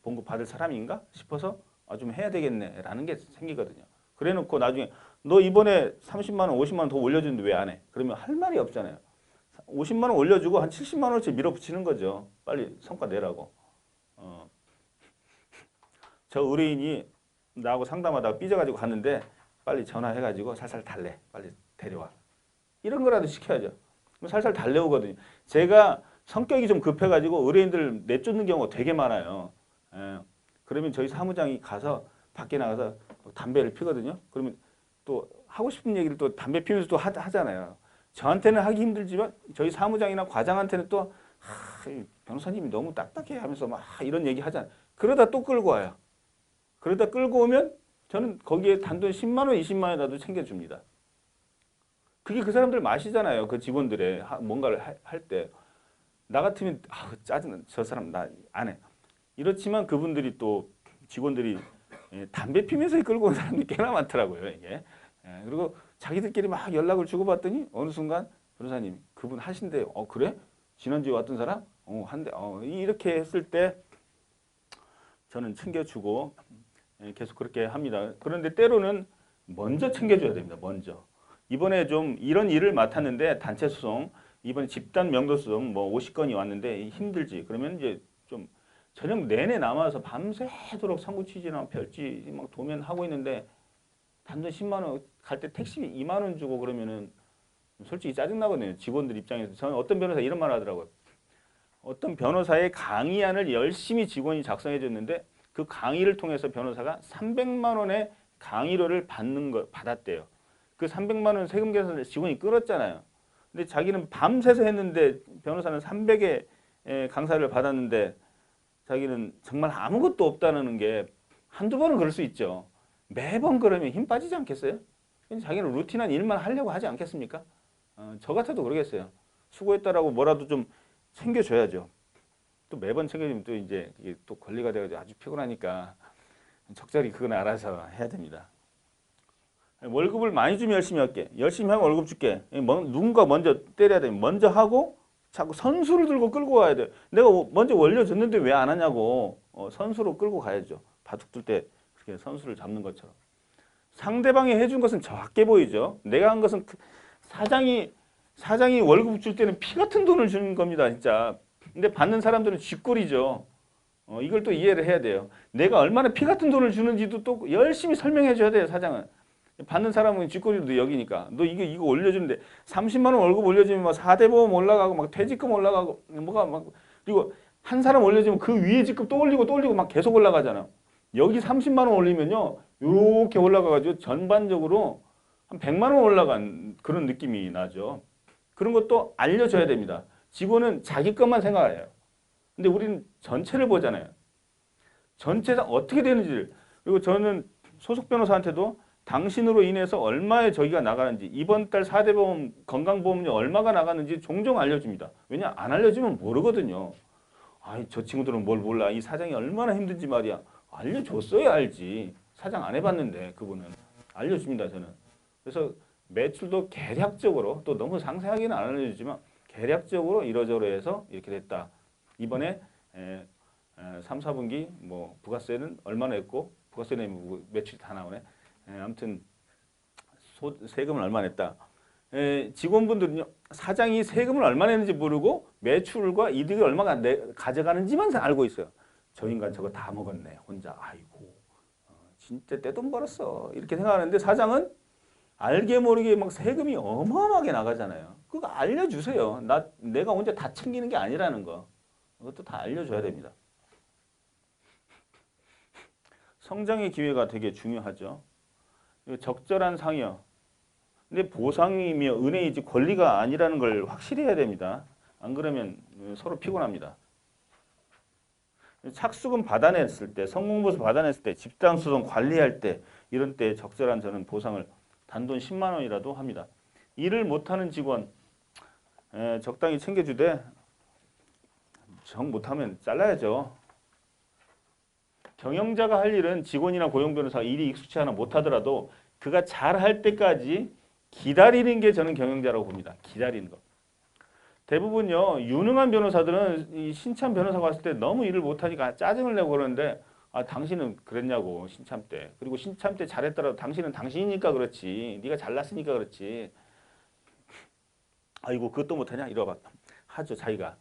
봉급 받을 사람인가 싶어서 좀 해야 되겠네라는 게 생기거든요. 그래놓고 나중에 너 이번에 30만 원, 50만 원 더 올려주는데 왜 안 해? 그러면 할 말이 없잖아요. 50만 원 올려주고 한 70만 원어치 밀어붙이는 거죠. 빨리 성과 내라고. 저 의뢰인이 나하고 상담하다가 삐져가지고 갔는데 빨리 전화해가지고 살살 달래. 빨리 데려와. 이런 거라도 시켜야죠. 살살 달래오거든요. 제가 성격이 좀 급해가지고 의뢰인들 내쫓는 경우가 되게 많아요. 그러면 저희 사무장이 가서 밖에 나가서 담배를 피거든요. 그러면 또 하고 싶은 얘기를 또 담배 피우면서 또 하잖아요. 저한테는 하기 힘들지만 저희 사무장이나 과장한테는 또 변호사님이 너무 딱딱해 하면서 막 이런 얘기 하잖아요. 그러다 또 끌고 와요. 그러다 끌고 오면 저는 거기에 단돈 10만 원, 20만 원이라도 챙겨줍니다. 그게 그 사람들 맛이잖아요. 그 직원들의 뭔가를 할 때. 나 같으면 짜증나. 저 사람 나 안 해. 이렇지만 그분들이 또 직원들이 담배 피면서 끌고 온 사람들이 꽤나 많더라고요. 이게. 그리고 자기들끼리 막 연락을 주고받더니 어느 순간 변호사님 그분 하신대요. 그래? 지난주에 왔던 사람? 한대. 이렇게 했을 때 저는 챙겨주고 계속 그렇게 합니다. 그런데 때로는 먼저 챙겨줘야 됩니다. 먼저. 이번에 좀 이런 일을 맡았는데 단체 소송, 이번에 집단 명도 소송 뭐 50건이 왔는데 힘들지. 그러면 이제 좀 저녁 내내 남아서 밤새도록 선고 취지나 별지 막 도면하고 있는데 단돈 10만 원 갈 때 택시 2만 원 주고 그러면은 솔직히 짜증나거든요. 직원들 입장에서. 저는 어떤 변호사 이런 말 하더라고요. 어떤 변호사의 강의안을 열심히 직원이 작성해 줬는데 그 강의를 통해서 변호사가 300만 원의 강의료를 받았대요. 그 300만 원 세금 계산을 직원이 끌었잖아요. 근데 자기는 밤새서 했는데 변호사는 300의 강사를 받았는데 자기는 정말 아무것도 없다는 게 한두 번은 그럴 수 있죠. 매번 그러면 힘 빠지지 않겠어요? 자기는 루틴한 일만 하려고 하지 않겠습니까? 저 같아도 그러겠어요. 수고했다라고 뭐라도 좀 챙겨줘야죠. 또 매번 챙겨주면 또 이제 이게 또 권리가 돼가지고 아주 피곤하니까 적절히 그건 알아서 해야 됩니다. 월급을 많이 주면 열심히 할게. 열심히 하면 월급 줄게. 누군가 먼저 때려야 돼. 먼저 하고 자꾸 선수를 들고 끌고 가야 돼. 내가 먼저 올려줬는데 왜 안 하냐고. 선수로 끌고 가야죠. 바둑 둘 때 그렇게 선수를 잡는 것처럼. 상대방이 해준 것은 작게 보이죠. 내가 한 것은 사장이 월급 줄 때는 피 같은 돈을 주는 겁니다. 진짜. 근데 받는 사람들은 쥐꼬리죠. 이걸 또 이해를 해야 돼요. 내가 얼마나 피 같은 돈을 주는지도 또 열심히 설명해 줘야 돼요. 사장은. 받는 사람은 쥐꼬리도 여기니까. 너 이거 올려주는데 30만 원 월급 올려주면 막 4대 보험 올라가고 막 퇴직금 올라가고 뭐가 막 그리고 한 사람 올려주면 그 위에 직급 또 올리고 또 올리고 막 계속 올라가잖아요. 여기 30만 원 올리면요. 이렇게 올라가가지고 전반적으로 한 100만 원 올라간 그런 느낌이 나죠. 그런 것도 알려줘야 됩니다. 직원은 자기 것만 생각해요. 근데 우리는 전체를 보잖아요. 전체가 어떻게 되는지를. 그리고 저는 소속 변호사한테도 당신으로 인해서 얼마의 저기가 나가는지, 이번 달 4대 보험, 건강보험료 얼마가 나가는지 종종 알려줍니다. 왜냐? 안 알려주면 모르거든요. 아이, 저 친구들은 뭘 몰라. 이 사장이 얼마나 힘든지 말이야. 알려줬어야 알지. 사장 안 해봤는데 그분은. 알려줍니다, 저는. 그래서 매출도 계략적으로, 또 너무 상세하게는 안 알려주지만 계략적으로 이러저러해서 이렇게 됐다. 이번에 3, 4분기 뭐 부가세는 얼마나 했고, 부가세 내면 매출이 다 나오네. 아무튼 세금을 얼마 냈다. 직원분들은요, 사장이 세금을 얼마 냈는지 모르고 매출과 이득을 얼마가 가져가는지만 알고 있어요. 저 인간 저거 다 먹었네 혼자. 아이고 진짜 떼돈 벌었어 이렇게 생각하는데, 사장은 알게 모르게 막 세금이 어마어마하게 나가잖아요. 그거 알려주세요. 내가 혼자 다 챙기는 게 아니라는 거. 그것도 다 알려줘야 됩니다. 성장의 기회가 되게 중요하죠. 적절한 상여. 근데 보상이며 은혜이지 권리가 아니라는 걸 확실히 해야 됩니다. 안 그러면 서로 피곤합니다. 착수금 받아냈을 때, 성공보수 받아냈을 때, 집단소송 관리할 때, 이런 때 적절한 저는 보상을 단돈 10만 원이라도 합니다. 일을 못하는 직원 적당히 챙겨주되 정 못하면 잘라야죠. 경영자가 할 일은 직원이나 고용변호사가 일이 익숙치 않아 못하더라도 그가 잘할 때까지 기다리는 게 저는 경영자라고 봅니다. 기다리는 거. 대부분요, 유능한 변호사들은 이 신참 변호사가 왔을 때 너무 일을 못하니까 짜증을 내고 그러는데, 아, 당신은 그랬냐고, 신참 때. 그리고 신참 때 잘했더라도 당신은 당신이니까 그렇지. 네가 잘났으니까 그렇지. 아이고, 그것도 못하냐? 이러봐. 하죠, 자기가.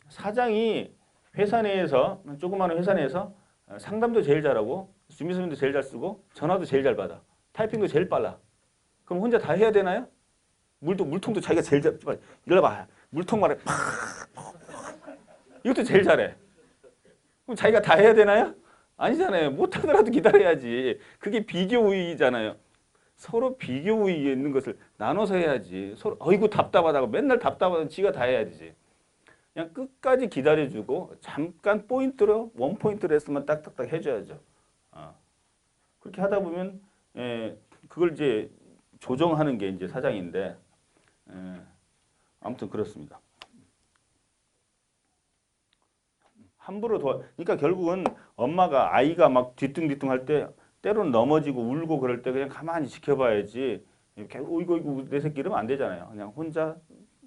사장이 회사 내에서, 조그마한 회사 내에서 상담도 제일 잘하고, 준비서면도 제일 잘 쓰고, 전화도 제일 잘 받아. 타이핑도 제일 빨라. 그럼 혼자 다 해야 되나요? 물통도 자기가 제일 잘, 이러봐. 물통 말해. 이것도 제일 잘해. 그럼 자기가 다 해야 되나요? 아니잖아요. 못하더라도 기다려야지. 그게 비교 우위잖아요. 서로 비교 우위에 있는 것을 나눠서 해야지. 서로 어이구 답답하다고 맨날 답답하면 지가 다 해야지. 그냥 끝까지 기다려주고 잠깐 포인트로 원포인트로 했으면 딱딱딱 해줘야죠. 그렇게 하다 보면 그걸 이제 조정하는 게 이제 사장인데, 아무튼 그렇습니다. 함부로 그러니까 결국은 엄마가 아이가 막 뒤뚱뒤뚱 할 때 때로는 넘어지고 울고 그럴 때 그냥 가만히 지켜봐야지. 이렇게 어이구 내 새끼 이러면 안 되잖아요. 그냥 혼자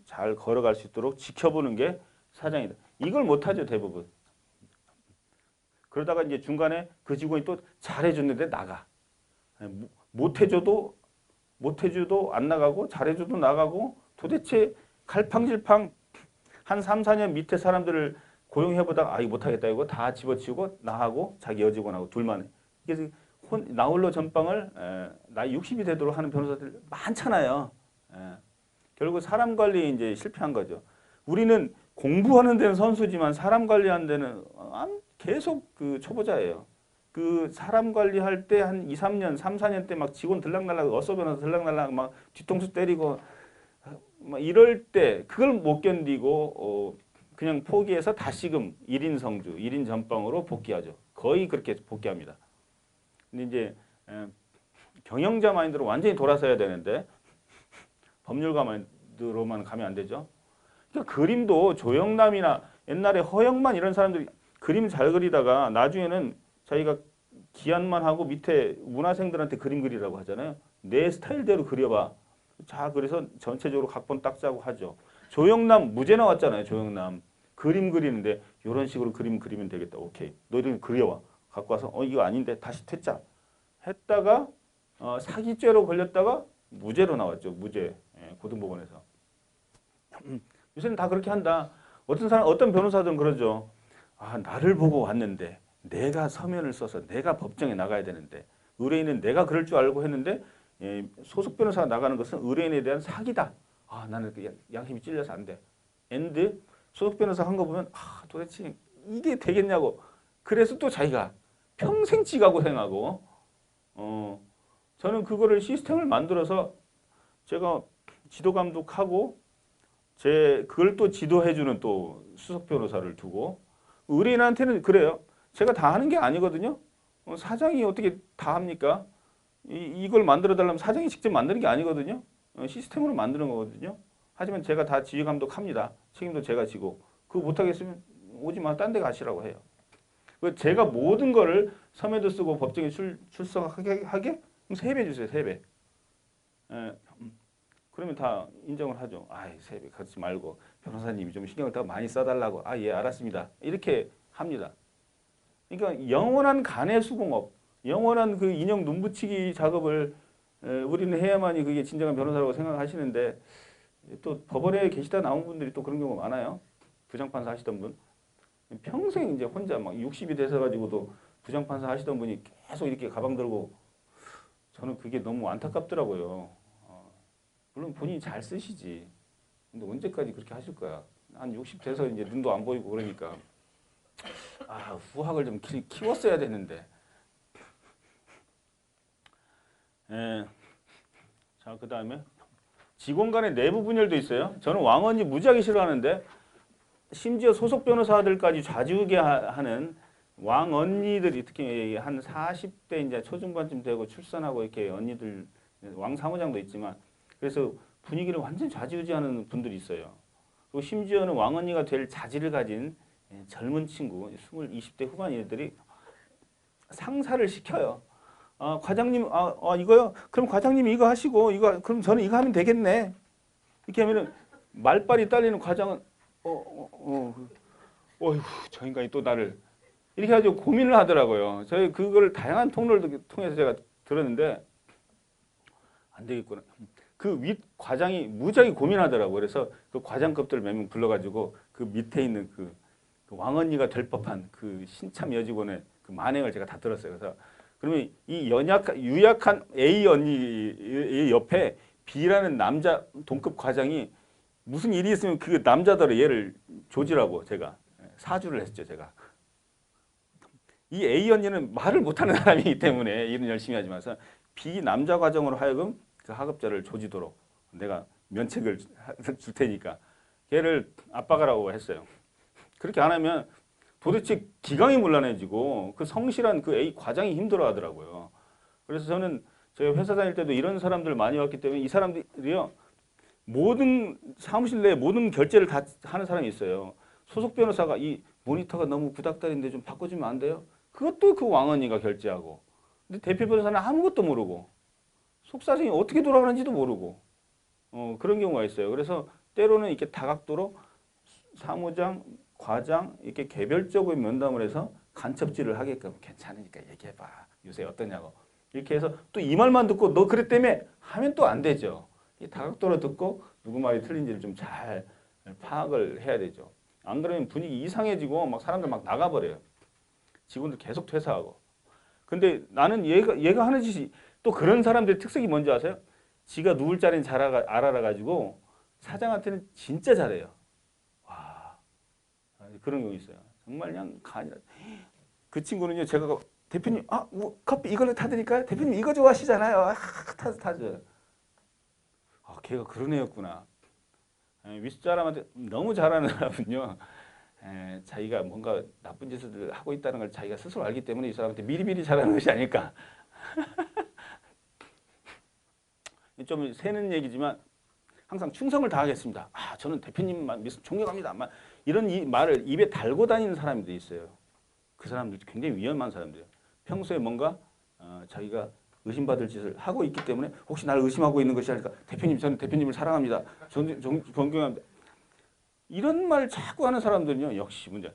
잘 걸어갈 수 있도록 지켜보는 게 사장이다. 이걸 못하죠, 대부분. 그러다가 이제 중간에 그 직원이 또 잘해줬는데 나가. 못해줘도 안 나가고 잘해줘도 나가고, 도대체 갈팡질팡 한 3, 4년 밑에 사람들을 고용해보다가 아 이거 못하겠다 이거 다 집어치우고 나하고 자기 여직원하고 둘만 해. 그래서 나홀로 전방을 나이 60이 되도록 하는 변호사들 많잖아요. 결국 사람 관리에 이제 실패한 거죠. 우리는 공부하는 데는 선수지만 사람 관리하는 데는 계속 그 초보자예요. 그 사람 관리할 때 한 2, 3년, 3, 4년 때 막 직원 들락날락, 어서 변호사 들락날락 막 뒤통수 때리고 막 이럴 때 그걸 못 견디고 그냥 포기해서 다시금 1인 성주, 1인 전방으로 복귀하죠. 거의 그렇게 복귀합니다. 근데 이제 경영자 마인드로 완전히 돌아서야 되는데 법률가 마인드로만 가면 안 되죠. 그러니까 그림도 조영남이나 옛날에 허영만 이런 사람들이 그림 잘 그리다가 나중에는 자기가 기한만 하고 밑에 문화생들한테 그림 그리라고 하잖아요. 내 스타일대로 그려봐. 자, 그래서 전체적으로 각본 딱 짜고 하죠. 조영남 무죄 나왔잖아요. 조영남. 그림 그리는데 이런 식으로 그림 그리면 되겠다. 오케이. 너희들 그려와. 갖고 와서 이거 아닌데 다시 퇴짜. 했다가 사기죄로 걸렸다가 무죄로 나왔죠. 무죄. 고등법원에서. 요새는 다 그렇게 한다. 어떤 변호사들은 그러죠. 아, 나를 보고 왔는데 내가 서면을 써서 내가 법정에 나가야 되는데 의뢰인은 내가 그럴 줄 알고 했는데 소속 변호사가 나가는 것은 의뢰인에 대한 사기다. 아, 나는 그 양심이 찔려서 안 돼. 엔드 소속 변호사 한 거 보면 도대체 이게 되겠냐고. 그래서 또 자기가 평생 지가 고생하고 저는 그거를 시스템을 만들어서 제가 지도 감독하고 그걸 또 지도해주는 또 수석 변호사를 두고 의뢰인한테는 그래요. 제가 다 하는 게 아니거든요. 사장이 어떻게 다 합니까? 이걸 만들어 달라면 사장이 직접 만드는 게 아니거든요. 시스템으로 만드는 거거든요. 하지만 제가 다 지휘 감독합니다. 책임도 제가 지고 그거 못하겠으면 오지 마, 딴 데 가시라고 해요. 제가 모든 거를 서면도 쓰고 법정에 출석하게 그럼 3배 주세요. 3배. 그러면 다 인정을 하죠. 3배 가지 말고 변호사님이 좀 신경을 더 많이 써달라고. 예, 알았습니다. 이렇게 합니다. 그러니까 영원한 간의 수공업, 영원한 그 인형 눈붙이기 작업을 우리는 해야만이 그게 진정한 변호사라고 생각하시는데 또 법원에 계시다 나온 분들이 또 그런 경우가 많아요. 부장판사 하시던 분. 평생 이제 혼자 막 60이 돼서 가지고도 부장판사 하시던 분이 계속 이렇게 가방 들고 저는 그게 너무 안타깝더라고요. 물론 본인이 잘 쓰시지. 근데 언제까지 그렇게 하실 거야. 한 60 돼서 이제 눈도 안 보이고 그러니까 후학을 좀 키웠어야 되는데. 자, 그 다음에 직원 간의 내부 분열도 있어요. 저는 왕언니 무지하게 싫어하는데 심지어 소속 변호사들까지 좌지우게 하는 왕언니들이 특히 한 40대 이제 초중반쯤 되고 출산하고 이렇게 언니들 왕 사무장도 있지만 그래서 분위기를 완전 좌지우지하는 분들이 있어요. 그리고 심지어는 왕언니가 될 자질을 가진 젊은 친구 20대 후반인들이 상사를 시켜요. 과장님, 이거요? 그럼 과장님이 이거 하시고, 그럼 저는 이거 하면 되겠네. 이렇게 하면은 말빨이 딸리는 과장은, 어휴, 저 인간이 또 나를. 이렇게 아주 고민을 하더라고요. 저희 그걸 다양한 통로를 통해서 제가 들었는데, 안 되겠구나. 그 윗 과장이 무지하게 고민하더라고요. 그래서 그 과장급들 몇 명 불러가지고 그 밑에 있는 그 왕언니가 될 법한 그 신참 여직원의 그 만행을 제가 다 들었어요. 그래서 그러면 이 유약한 A 언니 옆에 B라는 남자 동급 과장이 무슨 일이 있으면 그 남자들을 얘를 조지라고 제가 사주를 했죠. 제가. 이 A 언니는 말을 못하는 사람이기 때문에 일은 열심히 하지만서 B 남자 과정으로 하여금 그 하급자를 조지도록 내가 면책을 줄 테니까 걔를 압박하라고 했어요. 그렇게 안 하면 도대체 기강이 문란해지고 그 성실한 그 A 과장이 힘들어 하더라고요. 그래서 저는 제가 회사 다닐 때도 이런 사람들 많이 왔기 때문에 이 사람들이요. 모든 사무실 내에 모든 결제를 다 하는 사람이 있어요. 소속 변호사가 이 모니터가 너무 구닥다리인데 좀 바꿔주면 안 돼요? 그것도 그 왕언니가 결제하고. 근데 대표 변호사는 아무것도 모르고 속사정이 어떻게 돌아가는지도 모르고 그런 경우가 있어요. 그래서 때로는 이렇게 다각도로 사무장, 과장 이렇게 개별적으로 면담을 해서 간첩질을 하게끔 괜찮으니까 얘기해봐. 요새 어떠냐고. 이렇게 해서 또 이 말만 듣고 너 그랬다며 하면 또 안 되죠. 이 다각도로 듣고 누구 말이 틀린지를 좀 잘 파악을 해야 되죠. 안 그러면 분위기 이상해지고 막 사람들 막 나가버려요. 직원들 계속 퇴사하고. 근데 나는 얘가 하는 짓이 또 그런 사람들의 특색이 뭔지 아세요? 지가 누울 자리는 잘 알아가지고 사장한테는 진짜 잘해요. 와, 그런 경우 있어요. 정말 그냥 간이라. 그 친구는요, 제가 대표님, 뭐 커피 이걸로 타드릴까요? 대표님 이거 좋아하시잖아요. 타줘요. 걔가 그런 애였구나. 윗사람한테 너무 잘하는 사람은요, 자기가 뭔가 나쁜 짓을 하고 있다는 걸 자기가 스스로 알기 때문에 이 사람한테 미리미리 잘하는 것이 아닐까. 좀 새는 얘기지만 항상 충성을 다하겠습니다. 저는 대표님만 존경합니다. 이런 말을 입에 달고 다니는 사람들이 있어요. 그 사람들 굉장히 위험한 사람들이에요. 평소에 뭔가 자기가 의심받을 짓을 하고 있기 때문에 혹시 나를 의심하고 있는 것이 아닐까. 대표님, 저는 대표님을 사랑합니다. 존경합니다. 이런 말 자꾸 하는 사람들은요. 역시 문제.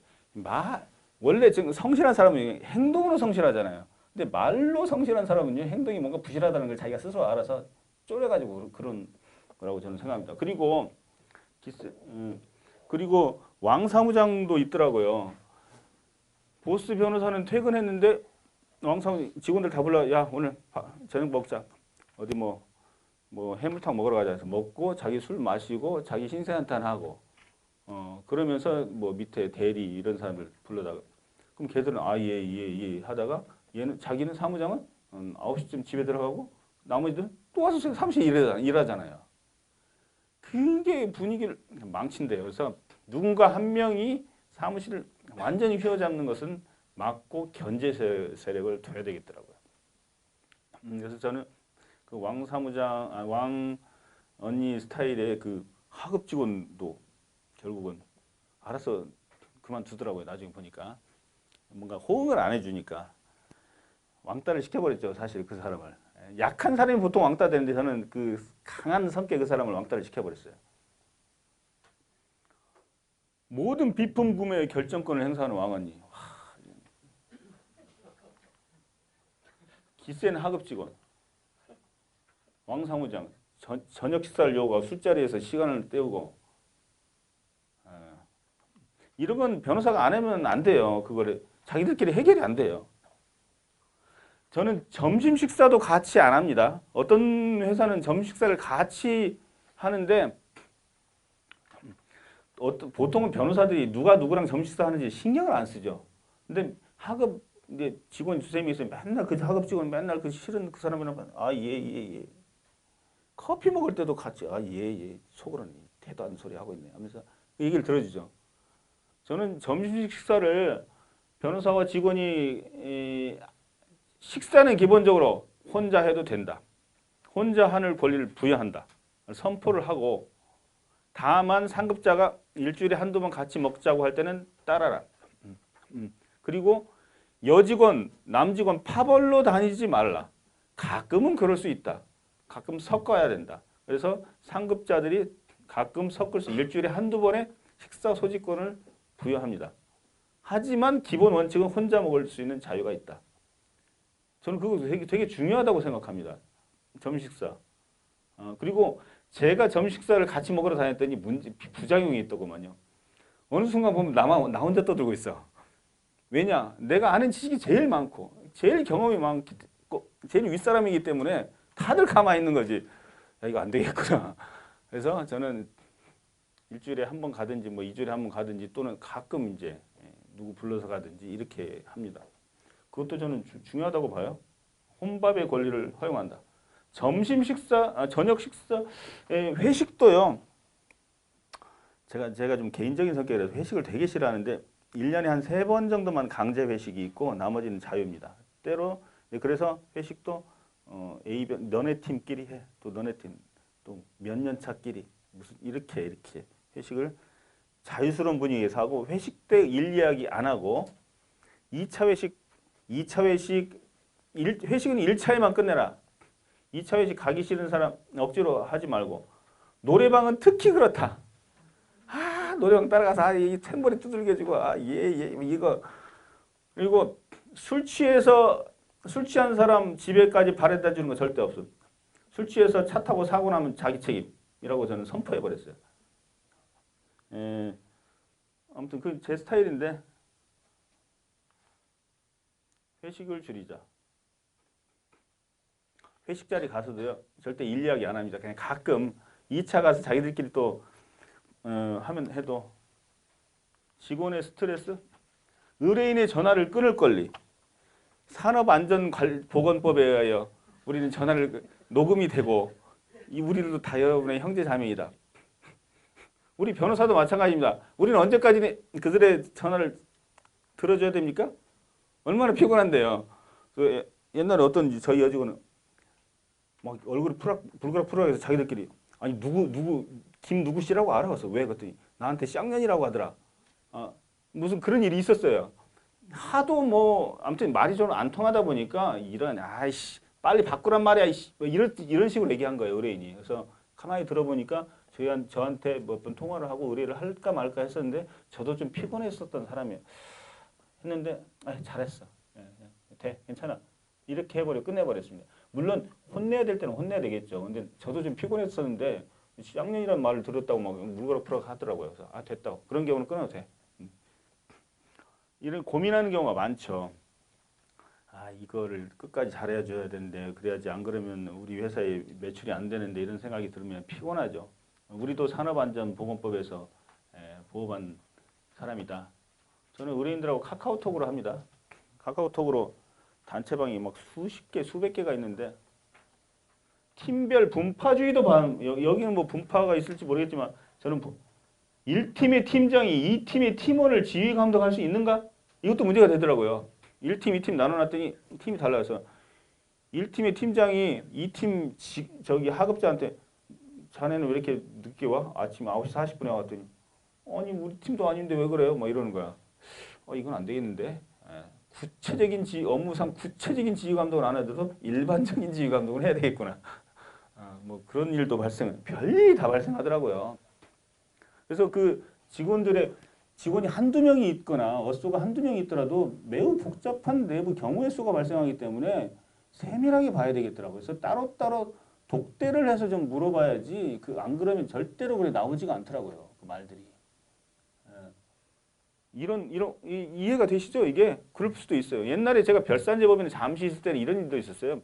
원래 성실한 사람은 행동으로 성실하잖아요. 근데 말로 성실한 사람은요. 행동이 뭔가 부실하다는 걸 자기가 스스로 알아서 쪼려가지고 그런 거라고 저는 생각합니다. 그리고 왕 사무장도 있더라고요. 보스 변호사는 퇴근했는데 왕 사무장 직원들 다 불러 야 오늘 저녁 먹자. 어디 뭐 해물탕 먹으러 가자 해서 먹고 자기 술 마시고 자기 신세 한탄 하고 그러면서 뭐 밑에 대리 이런 사람들 불러다가 그럼 걔들은 예 하다가 얘는 자기는 사무장은 9시쯤 집에 들어가고 나머지들은 또 와서 사무실에 일하잖아요. 그게 분위기를 망친대요. 그래서 누군가 한 명이 사무실을 완전히 휘어잡는 것은 막고 견제 세력을 둬야 되겠더라고요. 그래서 저는 그 왕 사무장, 왕 언니 스타일의 그 하급 직원도 결국은 알아서 그만두더라고요. 나중에 보니까 뭔가 호응을 안 해주니까 왕따를 시켜버렸죠. 사실 그 사람을. 약한 사람이 보통 왕따 되는데 저는 그 강한 성격 그 사람을 왕따를 시켜버렸어요. 모든 비품 구매의 결정권을 행사하는 왕언니. 기센 하급 직원. 왕사무장. 저녁 식사를 요구하고 술자리에서 시간을 때우고. 이런 건 변호사가 안 하면 안 돼요. 그거를 자기들끼리 해결이 안 돼요. 저는 점심 식사도 같이 안 합니다. 어떤 회사는 점심 식사를 같이 하는데 보통은 변호사들이 누가 누구랑 점심 식사 하는지 신경을 안 쓰죠. 근데 하급 이제 직원 두세 명 있으면 맨날 그 하급 직원 맨날 그 싫은 그 사람이랑 예. 커피 먹을 때도 같이 예. 속으로는 대도 안 소리 하고 있네 하면서 그 얘기를 들어주죠. 저는 점심 식사를 변호사와 직원이 식사는 기본적으로 혼자 해도 된다. 혼자 하는 권리를 부여한다. 선포를 하고 다만 상급자가 일주일에 한두 번 같이 먹자고 할 때는 따라라. 그리고 여직원, 남직원 파벌로 다니지 말라. 가끔은 그럴 수 있다. 가끔 섞어야 된다. 그래서 상급자들이 가끔 섞을 수 일주일에 한두 번의 식사 소지권을 부여합니다. 하지만 기본 원칙은 혼자 먹을 수 있는 자유가 있다. 저는 그거 되게 중요하다고 생각합니다. 점심식사. 그리고 제가 점심식사를 같이 먹으러 다녔더니 부작용이 있더구만요. 어느 순간 보면 나 혼자 떠들고 있어. 왜냐? 내가 아는 지식이 제일 많고 제일 경험이 많고 제일 윗사람이기 때문에 다들 가만히 있는 거지. 야, 이거 안 되겠구나. 그래서 저는 일주일에 한 번 가든지 뭐 2주일에 한 번 가든지 또는 가끔 이제 누구 불러서 가든지 이렇게 합니다. 그것도 저는 중요하다고 봐요. 혼밥의 권리를 허용한다. 점심 식사, 저녁 식사, 회식도요. 제가 좀 개인적인 성격이라서 회식을 되게 싫어하는데 1년에 한 3번 정도만 강제 회식이 있고 나머지는 자유입니다. 때로 그래서 회식도 너네 팀끼리 해. 또 너네 팀 또 몇 년 차끼리 무슨 이렇게 회식을 자유스러운 분위기에서 하고 회식 때 일 이야기 안 하고 2차 회식은 1차에만 끝내라. 2차 회식 가기 싫은 사람 억지로 하지 말고 노래방은 특히 그렇다. 노래방 따라가서 이 탬버리 두들겨주고 예 이거 그리고 술 취한 사람 집에까지 바래다 주는 거 절대 없음. 술 취해서 차 타고 사고 나면 자기 책임이라고 저는 선포해 버렸어요. 아무튼 그 제 스타일인데 회식을 줄이자. 회식 자리 가서도요 절대 일 이야기 안 합니다. 그냥 가끔 2차 가서 자기들끼리 또 하면 해도 직원의 스트레스, 의뢰인의 전화를 끊을 권리, 산업안전보건법에 의하여 우리는 전화를 녹음이 되고 우리들도 다 여러분의 형제 자매이다. 우리 변호사도 마찬가지입니다. 우리는 언제까지 그들의 전화를 들어줘야 됩니까? 얼마나 피곤한데요. 옛날에 어떤 저희 여직원은 막 얼굴이 불그락불그락해서 자기들끼리 아니 김 누구 씨라고 알아봤어. 왜? 그랬더니 나한테 쌍년이라고 하더라. 무슨 그런 일이 있었어요. 하도 뭐 아무튼 말이 좀 안 통하다 보니까 이런 아이씨 빨리 바꾸란 말이야 뭐 이런 식으로 얘기한 거예요 의뢰인이. 그래서 가만히 들어보니까 저한테 뭐 어떤 통화를 하고 의뢰를 할까 말까 했었는데 저도 좀 피곤했었던 사람이에요. 했는데 잘했어. 돼 괜찮아. 이렇게 끝내버렸습니다. 물론 혼내야 될 때는 혼내야 되겠죠. 근데 저도 좀 피곤했었는데 쌍년이라는 말을 들었다고 막 물그럭푸럭 하더라고요. 그래서 됐다고. 그런 경우는 끊어도 돼. 이런 고민하는 경우가 많죠. 이거를 끝까지 잘해줘야 되는데 그래야지 안 그러면 우리 회사에 매출이 안 되는데 이런 생각이 들으면 피곤하죠. 우리도 산업안전보건법에서 보호받는 사람이다. 저는 의뢰인들하고 카카오톡으로 합니다. 카카오톡으로 단체방이 막 수십 개, 수백 개가 있는데 팀별 분파주의도 여기는 뭐 분파가 있을지 모르겠지만 저는 1팀의 팀장이 2팀의 팀원을 지휘 감독할 수 있는가? 이것도 문제가 되더라고요. 1팀, 2팀 나눠놨더니 팀이 달라서 1팀의 팀장이 2팀 저기 하급자한테 자네는 왜 이렇게 늦게 와? 아침 9시 40분에 왔더니 아니 우리 팀도 아닌데 왜 그래요? 막 이러는 거야. 이건 안 되겠는데. 구체적인 업무상 구체적인 지휘 감독을 안 해도 일반적인 지휘 감독을 해야 되겠구나. 뭐 그런 일도 별일이 다 발생하더라고요. 그래서 그 직원이 한두 명이 있거나 어쏘가 한두 명이 있더라도 매우 복잡한 내부 경우의 수가 발생하기 때문에 세밀하게 봐야 되겠더라고요. 그래서 따로따로 독대를 해서 좀 물어봐야지 안 그러면 절대로 그래 나오지가 않더라고요. 그 말들이. 이해가 되시죠? 이게 그럴 수도 있어요. 옛날에 제가 별산제법인에 잠시 있을 때는 이런 일도 있었어요.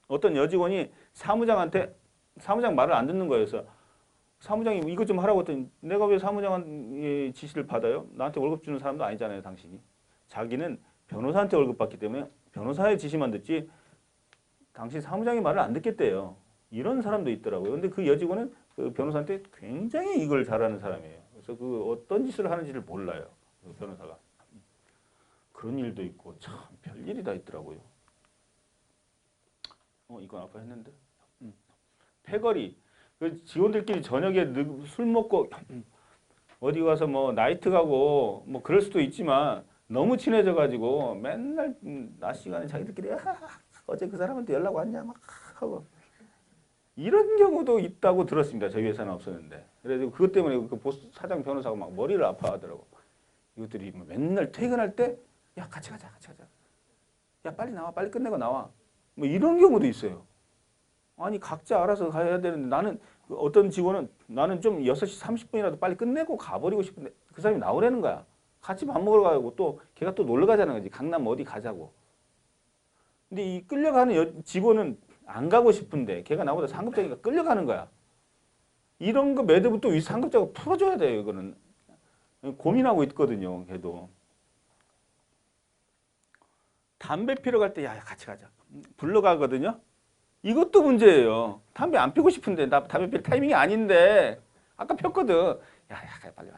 어떤 여직원이 사무장 말을 안 듣는 거예요. 그래서 사무장이 이것 좀 하라고 했더니 내가 왜 사무장의 지시를 받아요? 나한테 월급 주는 사람도 아니잖아요, 당신이. 자기는 변호사한테 월급 받기 때문에 변호사의 지시만 듣지 당신 사무장의 말을 안 듣겠대요. 이런 사람도 있더라고요. 근데 그 여직원은 그 변호사한테 굉장히 이걸 잘하는 사람이에요. 그래서 그 어떤 짓을 하는지를 몰라요. 그 변호사가. 그런 일도 있고 참 별일이 다 있더라고요. 이건 아까 했는데. 패거리. 그 직원들끼리 저녁에 술 먹고 어디 가서 뭐 나이트 가고 뭐 그럴 수도 있지만 너무 친해져 가지고 맨날 낮 시간에 자기들끼리 어제 그 사람한테 연락 왔냐 막 하고 이런 경우도 있다고 들었습니다. 저희 회사는 없었는데. 그래서 그것 때문에 그 보스 사장 변호사가 막 머리를 아파하더라고. 이것들이 맨날 퇴근할 때 야 같이 가자. 야 빨리 나와 빨리 끝내고 나와. 뭐 이런 경우도 있어요. 아니 각자 알아서 가야 되는데 나는 어떤 직원은 나는 좀 6시 30분이라도 빨리 끝내고 가버리고 싶은데 그 사람이 나오라는 거야. 같이 밥 먹으러 가고 또 걔가 또 놀러 가자는 거지. 강남 어디 가자고. 근데 이 끌려가는 직원은 안 가고 싶은데 걔가 나보다 상급자니까 끌려가는 거야. 이런 거 매듭은 또 이 상급자가 풀어줘야 돼요. 이거는. 고민하고 있거든요. 걔도. 담배 피러 갈 때 야 같이 가자. 불러가거든요. 이것도 문제예요. 담배 안 피고 싶은데 나 담배 필 타이밍이 아닌데 아까 폈거든. 야 빨리.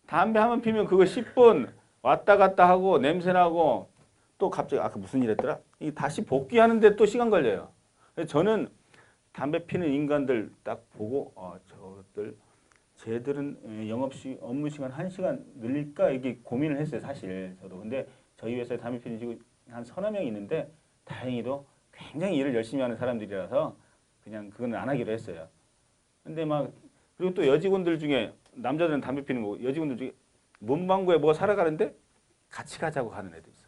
담배 한번 피면 그거 10분 왔다 갔다 하고 냄새나고 또 갑자기 아까 무슨 일 했더라? 이 다시 복귀하는데 또 시간 걸려요. 그래서 저는 담배 피는 인간들 딱 보고 저것들 쟤들은 업무 시간 1시간 늘릴까 이게 고민을 했어요. 사실 저도. 근데 저희 회사에 담배 피는 직원 한 서너 명 있는데 다행히도 굉장히 일을 열심히 하는 사람들이라서 그냥 그건 안 하기로 했어요. 근데 그리고 또 여직원들 중에 남자들은 담배 피는 거 여직원들 중에 문방구에 뭐 사러 가는데 같이 가자고 하는 애도 있어요.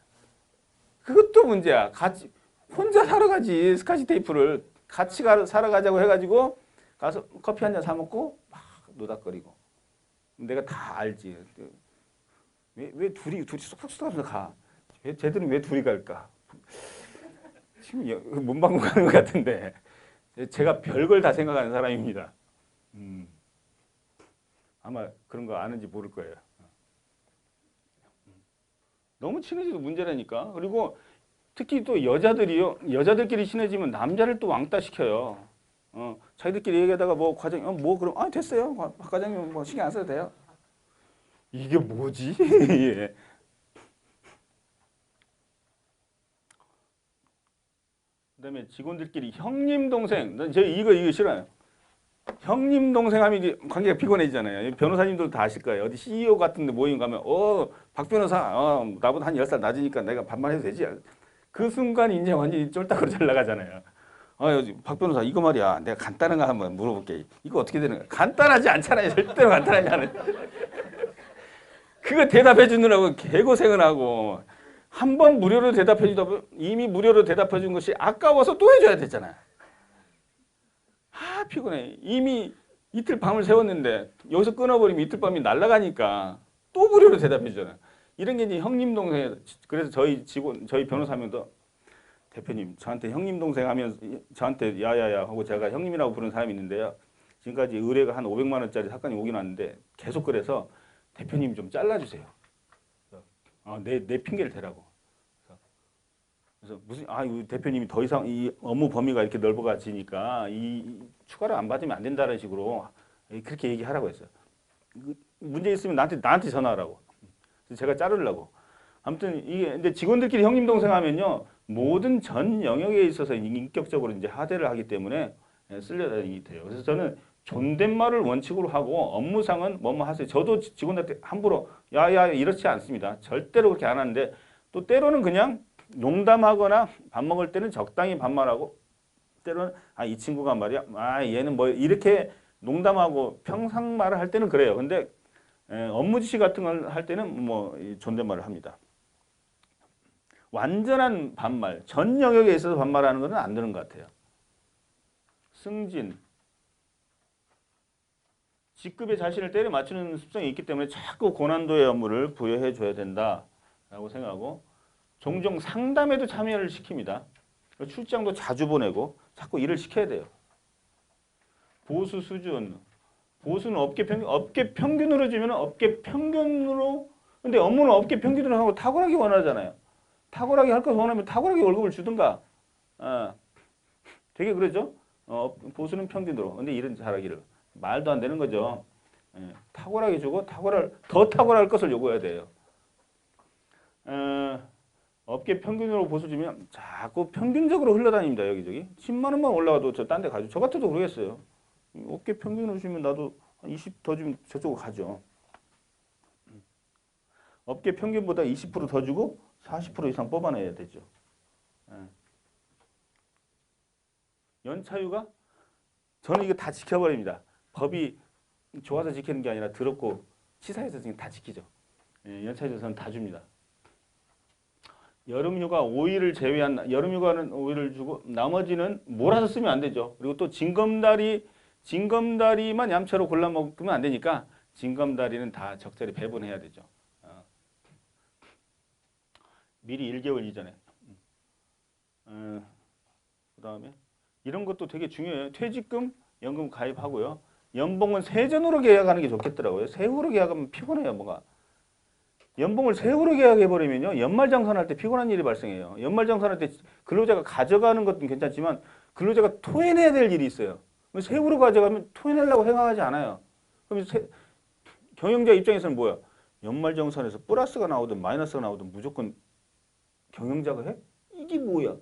그것도 문제야. 같이 혼자 사러 가지. 스카치 테이프를 같이 사러 가자고 해가지고 가서 커피 한 잔 사 먹고 막 노닥거리고. 내가 다 알지. 왜 둘이 쏙쏙 하면서 가. 쟤들은 왜 둘이 갈까? 지금 문방구 가는 것 같은데 제가 별걸 다 생각하는 사람입니다. 아마 그런 거 아는지 모를 거예요. 너무 친해져도 문제라니까. 그리고 특히 또 여자들끼리 친해지면 남자를 또 왕따 시켜요. 자기들끼리 얘기하다가 뭐 과장 그럼 됐어요. 박 과장님 뭐 신경 안 써도 돼요. 이게 뭐지? 예. 그다음에 직원들끼리 형님 동생, 난 이거 싫어요. 형님 동생 하면 이제 관계가 피곤해지잖아요. 변호사님들도 다 아실 거예요. 어디 CEO 같은데 모임 가면 박 변호사 나보다 한 10살 낮으니까 내가 반말해도 되지. 그 순간 이제 완전히 쫄딱으로 잘 나가잖아요. 박 변호사 이거 말이야. 내가 간단한 거 한번 물어볼게. 이거 어떻게 되는 거야? 간단하지 않잖아요. 절대로 간단하지 않아요. 그거 대답해 주느라고 개고생을 하고 한 번 무료로 대답해 주다 보면 이미 무료로 대답해 준 것이 아까워서 또 해줘야 되잖아요. 피곤해. 이미 이틀 밤을 새웠는데 여기서 끊어버리면 이틀 밤이 날아가니까 또 무료로 대답해 주잖아요. 이런 게 이제 형님 동생. 그래서 저희 변호사 한 명도 대표님 저한테 형님 동생 하면 저한테 야야야 하고 제가 형님이라고 부르는 사람이 있는데요. 지금까지 의뢰가 한 500만 원짜리 사건이 오긴 왔는데 계속 그래서 대표님 좀 잘라주세요. 내 핑계를 대라고. 그래서 무슨 이 대표님이 더 이상 이 업무 범위가 이렇게 넓어가지니까 이 추가를 안 받으면 안 된다는 식으로 그렇게 얘기하라고 했어요. 문제 있으면 나한테 전화하라고. 그래서 제가 자르려고. 아무튼 이게 근데 직원들끼리 형님 동생 하면요 모든 전 영역에 있어서 인격적으로 이제 하대를 하기 때문에 쓸려다니게 돼요. 그래서 저는 존댓말을 원칙으로 하고 업무상은 뭐뭐 하세요. 저도 직원들한테 함부로 야야 이렇지 않습니다. 절대로 그렇게 안 하는데 또 때로는 그냥 농담하거나 밥 먹을 때는 적당히 반말하고 때로는 이 친구가 말이야 얘는 뭐 이렇게 농담하고 평상말을 할 때는 그래요. 근데 업무 지시 같은 걸 할 때는 뭐 존댓말을 합니다. 완전한 반말, 전 영역에 있어서 반말하는 것은 안 되는 것 같아요. 승진, 직급에 자신을 때려 맞추는 습성이 있기 때문에 자꾸 고난도의 업무를 부여해 줘야 된다라고 생각하고 종종 상담에도 참여를 시킵니다. 출장도 자주 보내고 자꾸 일을 시켜야 돼요. 보수 수준, 보수는 업계 평균으로 주면 업계 평균으로 근데 업무는 업계 평균으로 하고 탁월하게 원하잖아요. 탁월하게 할 거 원하면 탁월하게 월급을 주든가. 되게 그러죠. 보수는 평균으로. 근데 일은 잘하기를. 말도 안 되는 거죠. 탁월하게 주고 더 탁월할 것을 요구해야 돼요. 업계 평균으로 보수 주면 자꾸 평균적으로 흘러다닙니다. 여기저기. 10만 원만 올라가도 저 딴 데 가죠. 저 같아도 그러겠어요. 업계 평균으로 주면 나도 한 20 더 주면 저쪽으로 가죠. 업계 평균보다 20% 더 주고 40% 이상 뽑아내야 되죠. 연차휴가? 저는 이거 다 지켜버립니다. 법이 좋아서 지키는 게 아니라 더럽고 치사해서 다 지키죠. 연차휴가 저는 다 줍니다. 여름휴가 5일을 제외한 여름휴가는 5일을 주고 나머지는 몰아서 쓰면 안 되죠. 그리고 또 징검다리만 얌체로 골라 먹으면 안 되니까 징검다리는 다 적절히 배분해야 되죠. 미리 1개월 이전에. 그 다음에 이런 것도 되게 중요해요. 퇴직금, 연금 가입하고요. 연봉은 세전으로 계약하는 게 좋겠더라고요. 세후로 계약하면 피곤해요, 뭐가. 연봉을 세후로 계약해버리면요. 연말정산할 때 피곤한 일이 발생해요. 연말정산할 때 근로자가 가져가는 것도 괜찮지만 근로자가 토해내야 될 일이 있어요. 세후로 가져가면 토해내려고 생각하지 않아요. 그럼 경영자 입장에서는 뭐야? 연말정산에서 플러스가 나오든 마이너스가 나오든 무조건 경영자가 해? 이게 뭐야?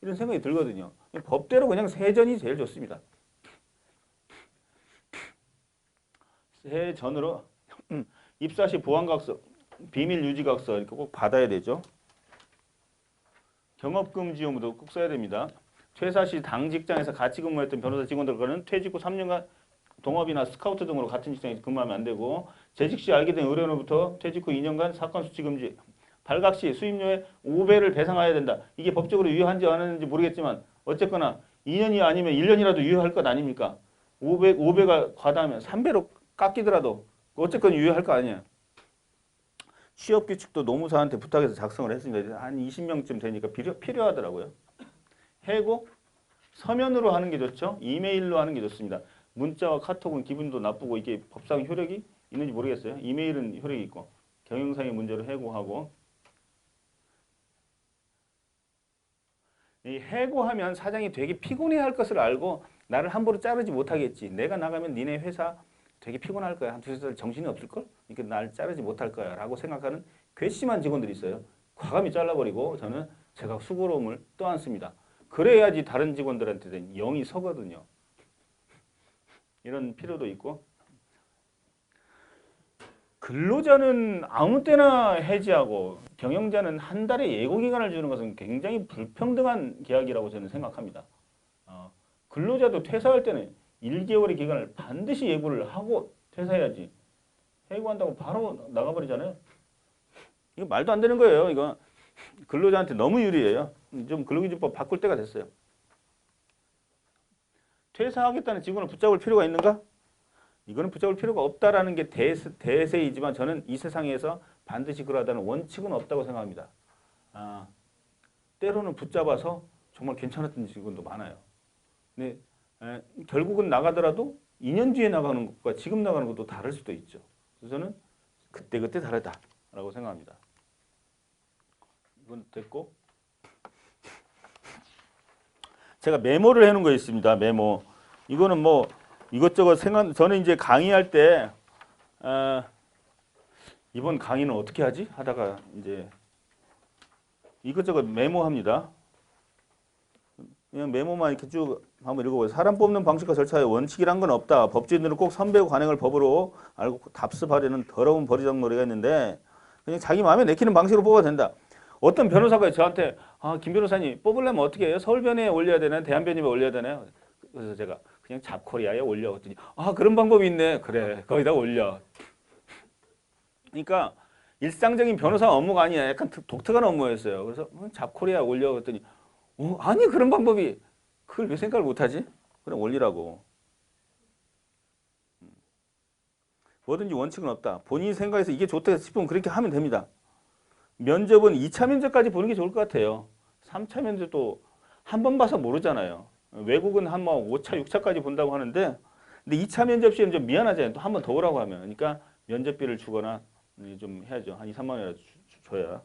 이런 생각이 들거든요. 법대로 그냥 세전이 제일 좋습니다. 세전으로 입사 시 보안각서, 비밀 유지각서 이렇게 꼭 받아야 되죠. 경업금지 의무도 꼭 써야 됩니다. 퇴사 시 당 직장에서 같이 근무했던 변호사 직원들과는 퇴직 후 3년간 동업이나 스카우트 등으로 같은 직장에서 근무하면 안 되고 재직 시 알게 된 의뢰인으로부터 퇴직 후 2년간 사건 수취 금지, 발각 시 수임료의 5배를 배상해야 된다. 이게 법적으로 유효한지 안 하는지 모르겠지만 어쨌거나 2년이 아니면 1년이라도 유효할 것 아닙니까? 5배가 과다하면 3배로 깎이더라도 어쨌건 유효할 거 아니에요. 취업규칙도 노무사한테 부탁해서 작성을 했습니다. 한 20명쯤 되니까 필요하더라고요. 해고? 서면으로 하는 게 좋죠. 이메일로 하는 게 좋습니다. 문자와 카톡은 기분도 나쁘고 이게 법상 효력이 있는지 모르겠어요. 이메일은 효력이 있고 경영상의 문제로 해고하고 이 해고하면 사장이 되게 피곤해할 것을 알고 나를 함부로 자르지 못하겠지. 내가 나가면 니네 회사 되게 피곤할 거야. 한 두세 달 정신이 없을걸? 그러니까 날 자르지 못할 거야 라고 생각하는 괘씸한 직원들이 있어요. 과감히 잘라버리고 저는 제가 수고로움을 떠안습니다. 그래야지 다른 직원들한테는 영이 서거든요. 이런 필요도 있고 근로자는 아무 때나 해지하고 경영자는 한 달의 예고 기간을 주는 것은 굉장히 불평등한 계약이라고 저는 생각합니다. 근로자도 퇴사할 때는 1개월의 기간을 반드시 예고를 하고 퇴사해야지. 해고한다고 바로 나가버리잖아요. 이거 말도 안 되는 거예요. 이거 근로자한테 너무 유리해요. 좀 근로기준법 바꿀 때가 됐어요. 퇴사하겠다는 직원을 붙잡을 필요가 있는가? 이거는 붙잡을 필요가 없다라는 게 대세이지만 저는 이 세상에서 반드시 그러하다는 원칙은 없다고 생각합니다. 때로는 붙잡아서 정말 괜찮았던 직원도 많아요. 근데 결국은 나가더라도 2년 뒤에 나가는 것과 지금 나가는 것도 다를 수도 있죠. 그래서 저는 그때그때 다르다라고 생각합니다. 이건 됐고, 제가 메모를 해놓은 거 있습니다. 메모. 이거는 뭐 이것저것 저는 이제 강의할 때 이번 강의는 어떻게 하지? 하다가 이제 이것저것 메모합니다. 그냥 메모만 이렇게 쭉 한번 읽어보세요. 사람 뽑는 방식과 절차에 원칙이란 건 없다. 법조인들은 꼭 선배고 관행을 법으로 알고 답습하려는 더러운 버리장머리가 있는데 그냥 자기 마음에 내키는 방식으로 뽑아도 된다. 어떤 변호사가 저한테 김 변호사님 뽑으려면 어떻게 해요? 서울변회에 올려야 되나요? 대한변협에 올려야 되나요? 그래서 제가 그냥 잡코리아에 올려. 그랬더니 그런 방법이 있네. 그래 거기다 올려. 그러니까 일상적인 변호사 업무가 아니라 약간 독특한 업무였어요. 그래서 잡코리아 올려. 그랬더니 아니 그런 방법이 그걸 왜 생각을 못하지? 그냥 올리라고. 뭐든지 원칙은 없다. 본인이 생각해서 이게 좋다 싶으면 그렇게 하면 됩니다. 면접은 2차 면접까지 보는 게 좋을 것 같아요. 3차 면접도 한 번 봐서 모르잖아요. 외국은 한 5차, 6차까지 본다고 하는데 근데 2차 면접 시에는 좀 미안하잖아요. 또 한 번 더 오라고 하면. 그러니까 면접비를 주거나 좀 해야죠. 한 2, 3만 원이라도 줘야.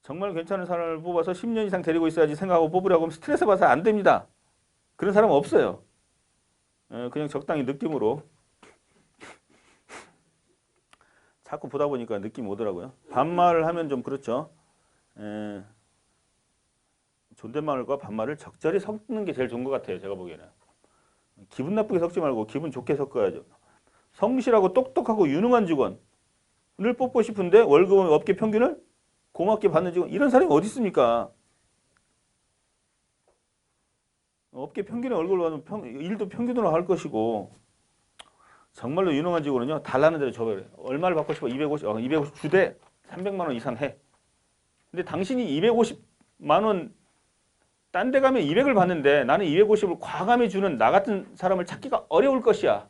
정말 괜찮은 사람을 뽑아서 10년 이상 데리고 있어야지 생각하고 뽑으려고 하면 스트레스 받아서 안 됩니다. 그런 사람은 없어요. 그냥 적당히 느낌으로. 자꾸 보다 보니까 느낌이 오더라고요. 반말을 하면 좀 그렇죠. 존댓말과 반말을 적절히 섞는 게 제일 좋은 것 같아요. 제가 보기에는. 기분 나쁘게 섞지 말고 기분 좋게 섞어야죠. 성실하고 똑똑하고 유능한 직원을 뽑고 싶은데 월급은 업계 평균을 고맙게 받는 직원. 이런 사람이 어디 있습니까? 업계 평균의 월급을 받으면 일도 평균으로 할 것이고 정말로 유능한 직원은요. 달라는 대로 줘버려요. 얼마를 받고 싶어? 250 주대 300만 원 이상 해. 근데 당신이 250만 원 딴 데 가면 200을 받는데 나는 250을 과감히 주는 나 같은 사람을 찾기가 어려울 것이야.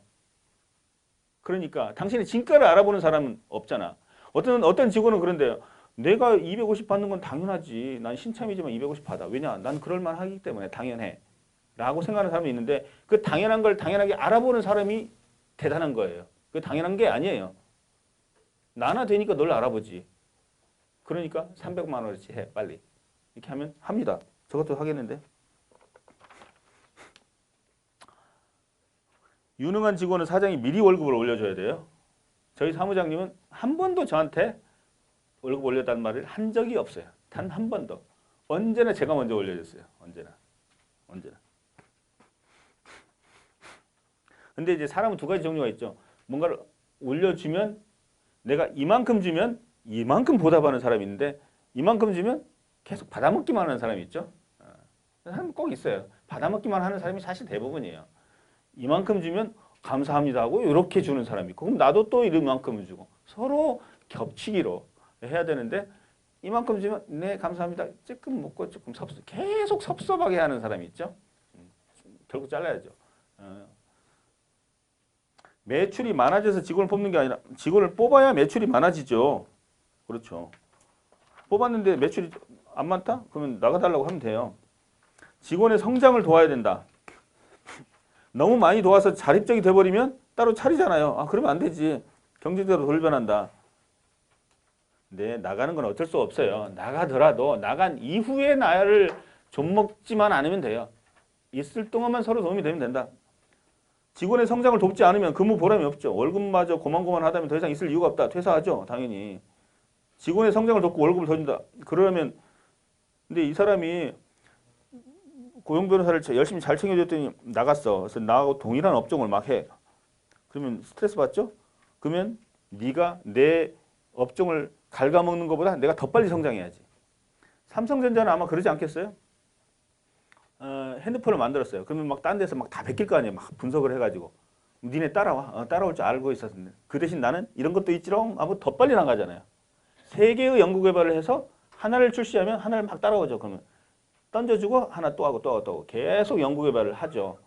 그러니까 당신의 진가를 알아보는 사람은 없잖아. 어떤 직원은 그런데요. 내가 250 받는 건 당연하지. 난 신참이지만 250 받아. 왜냐? 난 그럴만 하기 때문에 당연해. 라고 생각하는 사람이 있는데 그 당연한 걸 당연하게 알아보는 사람이 대단한 거예요. 그 당연한 게 아니에요. 나나 되니까 널 알아보지. 그러니까 300만 원어치 해. 빨리. 이렇게 하면 합니다. 저것도 하겠는데. 유능한 직원은 사장이 미리 월급을 올려줘야 돼요. 저희 사무장님은 한 번도 저한테 월급 올렸다는 말을 한 적이 없어요. 단 한 번도. 언제나 제가 먼저 올려줬어요. 언제나. 근데 이제 사람은 두 가지 종류가 있죠. 뭔가를 올려주면 내가 이만큼 주면 이만큼 보답하는 사람이 있는데 이만큼 주면 계속 받아먹기만 하는 사람이 있죠. 꼭 있어요. 받아먹기만 하는 사람이 사실 대부분이에요. 이만큼 주면 감사합니다 하고 이렇게 주는 사람이 있고 그럼 나도 또 이만큼을 주고 서로 겹치기로 해야 되는데 이만큼 주면 네 감사합니다. 조금 먹고 조금 계속 섭섭하게 하는 사람이 있죠. 결국 잘라야죠. 매출이 많아져서 직원을 뽑는 게 아니라 직원을 뽑아야 매출이 많아지죠. 그렇죠. 뽑았는데 매출이 안 많다? 그러면 나가달라고 하면 돼요. 직원의 성장을 도와야 된다. 너무 많이 도와서 자립적이 돼버리면 따로 차리잖아요. 그러면 안 되지. 경제대로 돌변한다. 네, 나가는 건 어쩔 수 없어요. 나가더라도 나간 이후에 나를 좀먹지만 않으면 돼요. 있을 동안만 서로 도움이 되면 된다. 직원의 성장을 돕지 않으면 근무 보람이 없죠. 월급마저 고만고만하다면 더 이상 있을 이유가 없다. 퇴사하죠. 당연히. 직원의 성장을 돕고 월급을 더 준다. 그러면 근데 이 사람이 고용 변호사를 열심히 잘 챙겨줬더니 나갔어. 그래서 나하고 동일한 업종을 막 해. 그러면 스트레스 받죠? 그러면 네가 내 업종을 갉아먹는 것보다 내가 더 빨리 성장해야지. 삼성전자는 아마 그러지 않겠어요? 핸드폰을 만들었어요. 그러면 막 딴 데서 막 다 베낄 거 아니에요. 막 분석을 해가지고. 니네 따라와. 따라올 줄 알고 있었는데. 그 대신 나는 이런 것도 있지롱 하고 더 빨리 나가잖아요. 세 개의 연구개발을 해서 하나를 출시하면 하나를 막 따라오죠. 그러면 던져주고 하나 또 하고 또 하고 또 하고 계속 연구개발을 하죠.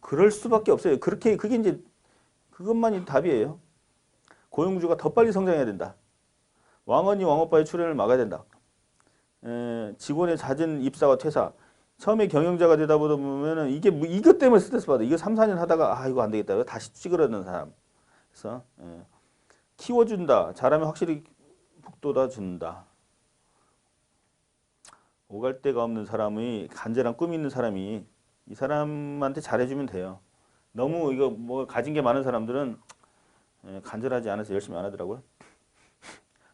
그럴 수밖에 없어요. 그게 이제 그것만이 답이에요. 고용주가 더 빨리 성장해야 된다. 왕언니 왕오빠의 출현을 막아야 된다. 직원의 잦은 입사와 퇴사. 처음에 경영자가 되다 보다 보면은 이게 뭐 이것 때문에 스트레스 받아. 이거 3, 4년 하다가 아 이거 안 되겠다. 다시 찌그러는 사람. 그래서 키워준다. 잘하면 확실히 북돋아 준다. 오갈 데가 없는 사람이 간절한 꿈이 있는 사람이 이 사람한테 잘해주면 돼요. 너무 이거 뭐 가진 게 많은 사람들은 간절하지 않아서 열심히 안 하더라고요.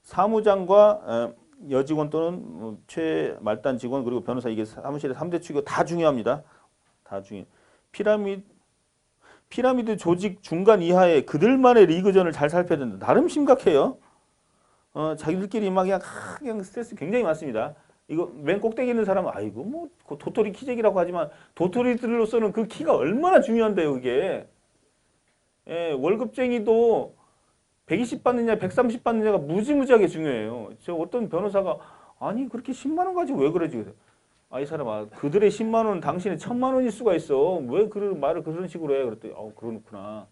사무장과 여직원 또는 뭐 최말단 직원 그리고 변호사 이게 사무실의 3대 축이고 다 중요합니다. 다 중요. 피라미드 조직 중간 이하의 그들만의 리그전을 잘 살펴야 된다. 나름 심각해요. 자기들끼리 막 그냥 스트레스 굉장히 많습니다. 이거 맨 꼭대기 있는 사람은 아이고 뭐 도토리 키재기라고 하지만 도토리들로서는 그 키가 얼마나 중요한데요, 그게. 예, 월급쟁이도 120 받느냐 130 받느냐가 무지무지하게 중요해요. 저 어떤 변호사가 아니 그렇게 10만 원 가지고 왜 그러지? 아, 이 사람아 그들의 10만 원은 당신의 1000만 원일 수가 있어. 왜 그런 말을 그런 식으로 해? 그랬더니 그렇구나.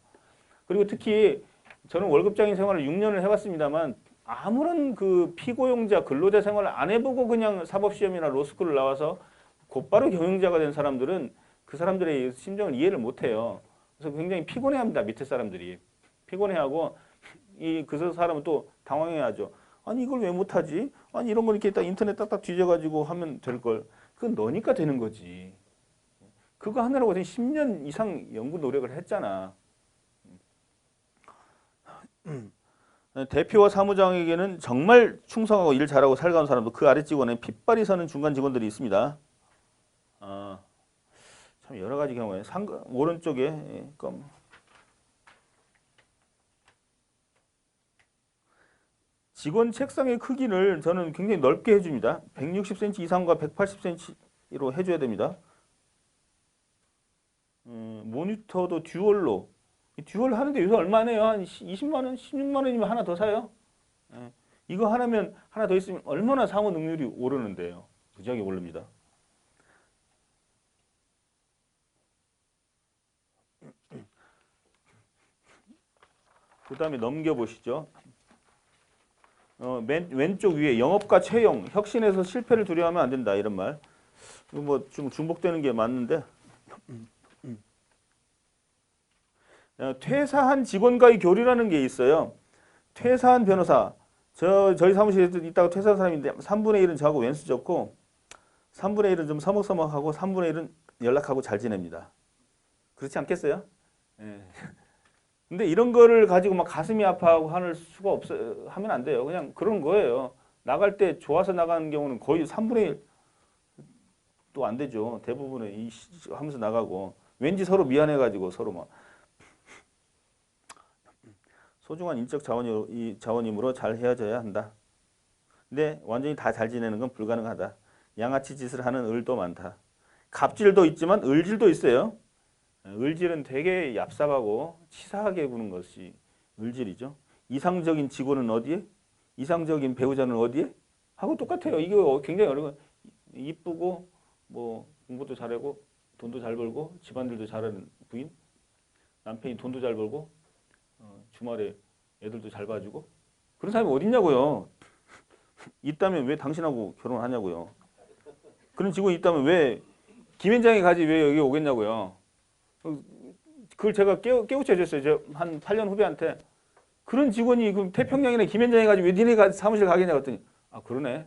그리고 특히 저는 월급장인 생활을 6년을 해봤습니다만 아무런 그 피고용자 근로자 생활을 안 해보고 그냥 사법시험이나 로스쿨을 나와서 곧바로 경영자가 된 사람들은 그 사람들의 심정을 이해를 못해요. 그래서 굉장히 피곤해합니다. 밑에 사람들이. 피곤해하고 그 사람은 또 당황해하죠. 아니 이걸 왜 못하지? 아니 이런 거 이렇게 딱 인터넷 딱딱 뒤져가지고 하면 될 걸. 그건 너니까 되는 거지. 그거 하느라고 10년 이상 연구 노력을 했잖아. 대표와 사무장에게는 정말 충성하고 일 잘하고 살가운 사람도 그 아래 직원에 핏발이 서는 중간 직원들이 있습니다. 참 여러 가지 경우에 오른쪽에 직원 책상의 크기를 저는 굉장히 넓게 해줍니다. 160cm 이상과 180cm로 해줘야 됩니다. 모니터도 듀얼로. 듀얼 하는데 요새 얼마네요? 한 20만 원, 16만 원이면 하나 더 사요. 이거 하나면 하나 더 있으면 얼마나 상호 능률이 오르는데요. 무지하게 오릅니다. 그 다음에 넘겨보시죠. 맨 왼쪽 위에 영업과 채용, 혁신에서 실패를 두려워하면 안 된다 이런 말. 뭐 좀 중복되는 게 맞는데 퇴사한 직원과의 교류라는 게 있어요. 퇴사한 변호사, 저희 사무실에 있다가 퇴사한 사람인데 3분의 1은 저하고 왼수 졌고 3분의 1은 좀 서먹서먹하고 3분의 1은 연락하고 잘 지냅니다. 그렇지 않겠어요? 예. 근데 이런 거를 가지고 막 가슴이 아파하고 하면 안 돼요. 그냥 그런 거예요. 나갈 때 좋아서 나가는 경우는 거의 3분의 1도 안 되죠. 대부분은 하면서 나가고 왠지 서로 미안해가지고 서로 막 소중한 인적 자원이므로 잘 헤어져야 한다. 근데 완전히 다 잘 지내는 건 불가능하다. 양아치 짓을 하는 을도 많다. 갑질도 있지만 을질도 있어요. 을질은 되게 얍삽하고 치사하게 구는 것이 을질이죠. 이상적인 직원은 어디에? 이상적인 배우자는 어디에? 하고 똑같아요. 이게 굉장히 어려운 거. 이쁘고 뭐 공부도 잘하고 돈도 잘 벌고 집안일도 잘하는 부인, 남편이 돈도 잘 벌고 주말에 애들도 잘 봐주고 그런 사람이 어딨냐고요. 있다면 왜 당신하고 결혼하냐고요. 그런 직원이 있다면 왜 김현장에 가지 왜 여기 오겠냐고요. 그걸 제가 깨우쳐 줬어요. 한 8년 후배한테. 그런 직원이 그럼 태평양이나 김현장에 가지 왜 니네가 사무실 가겠냐고 했더니 아 그러네.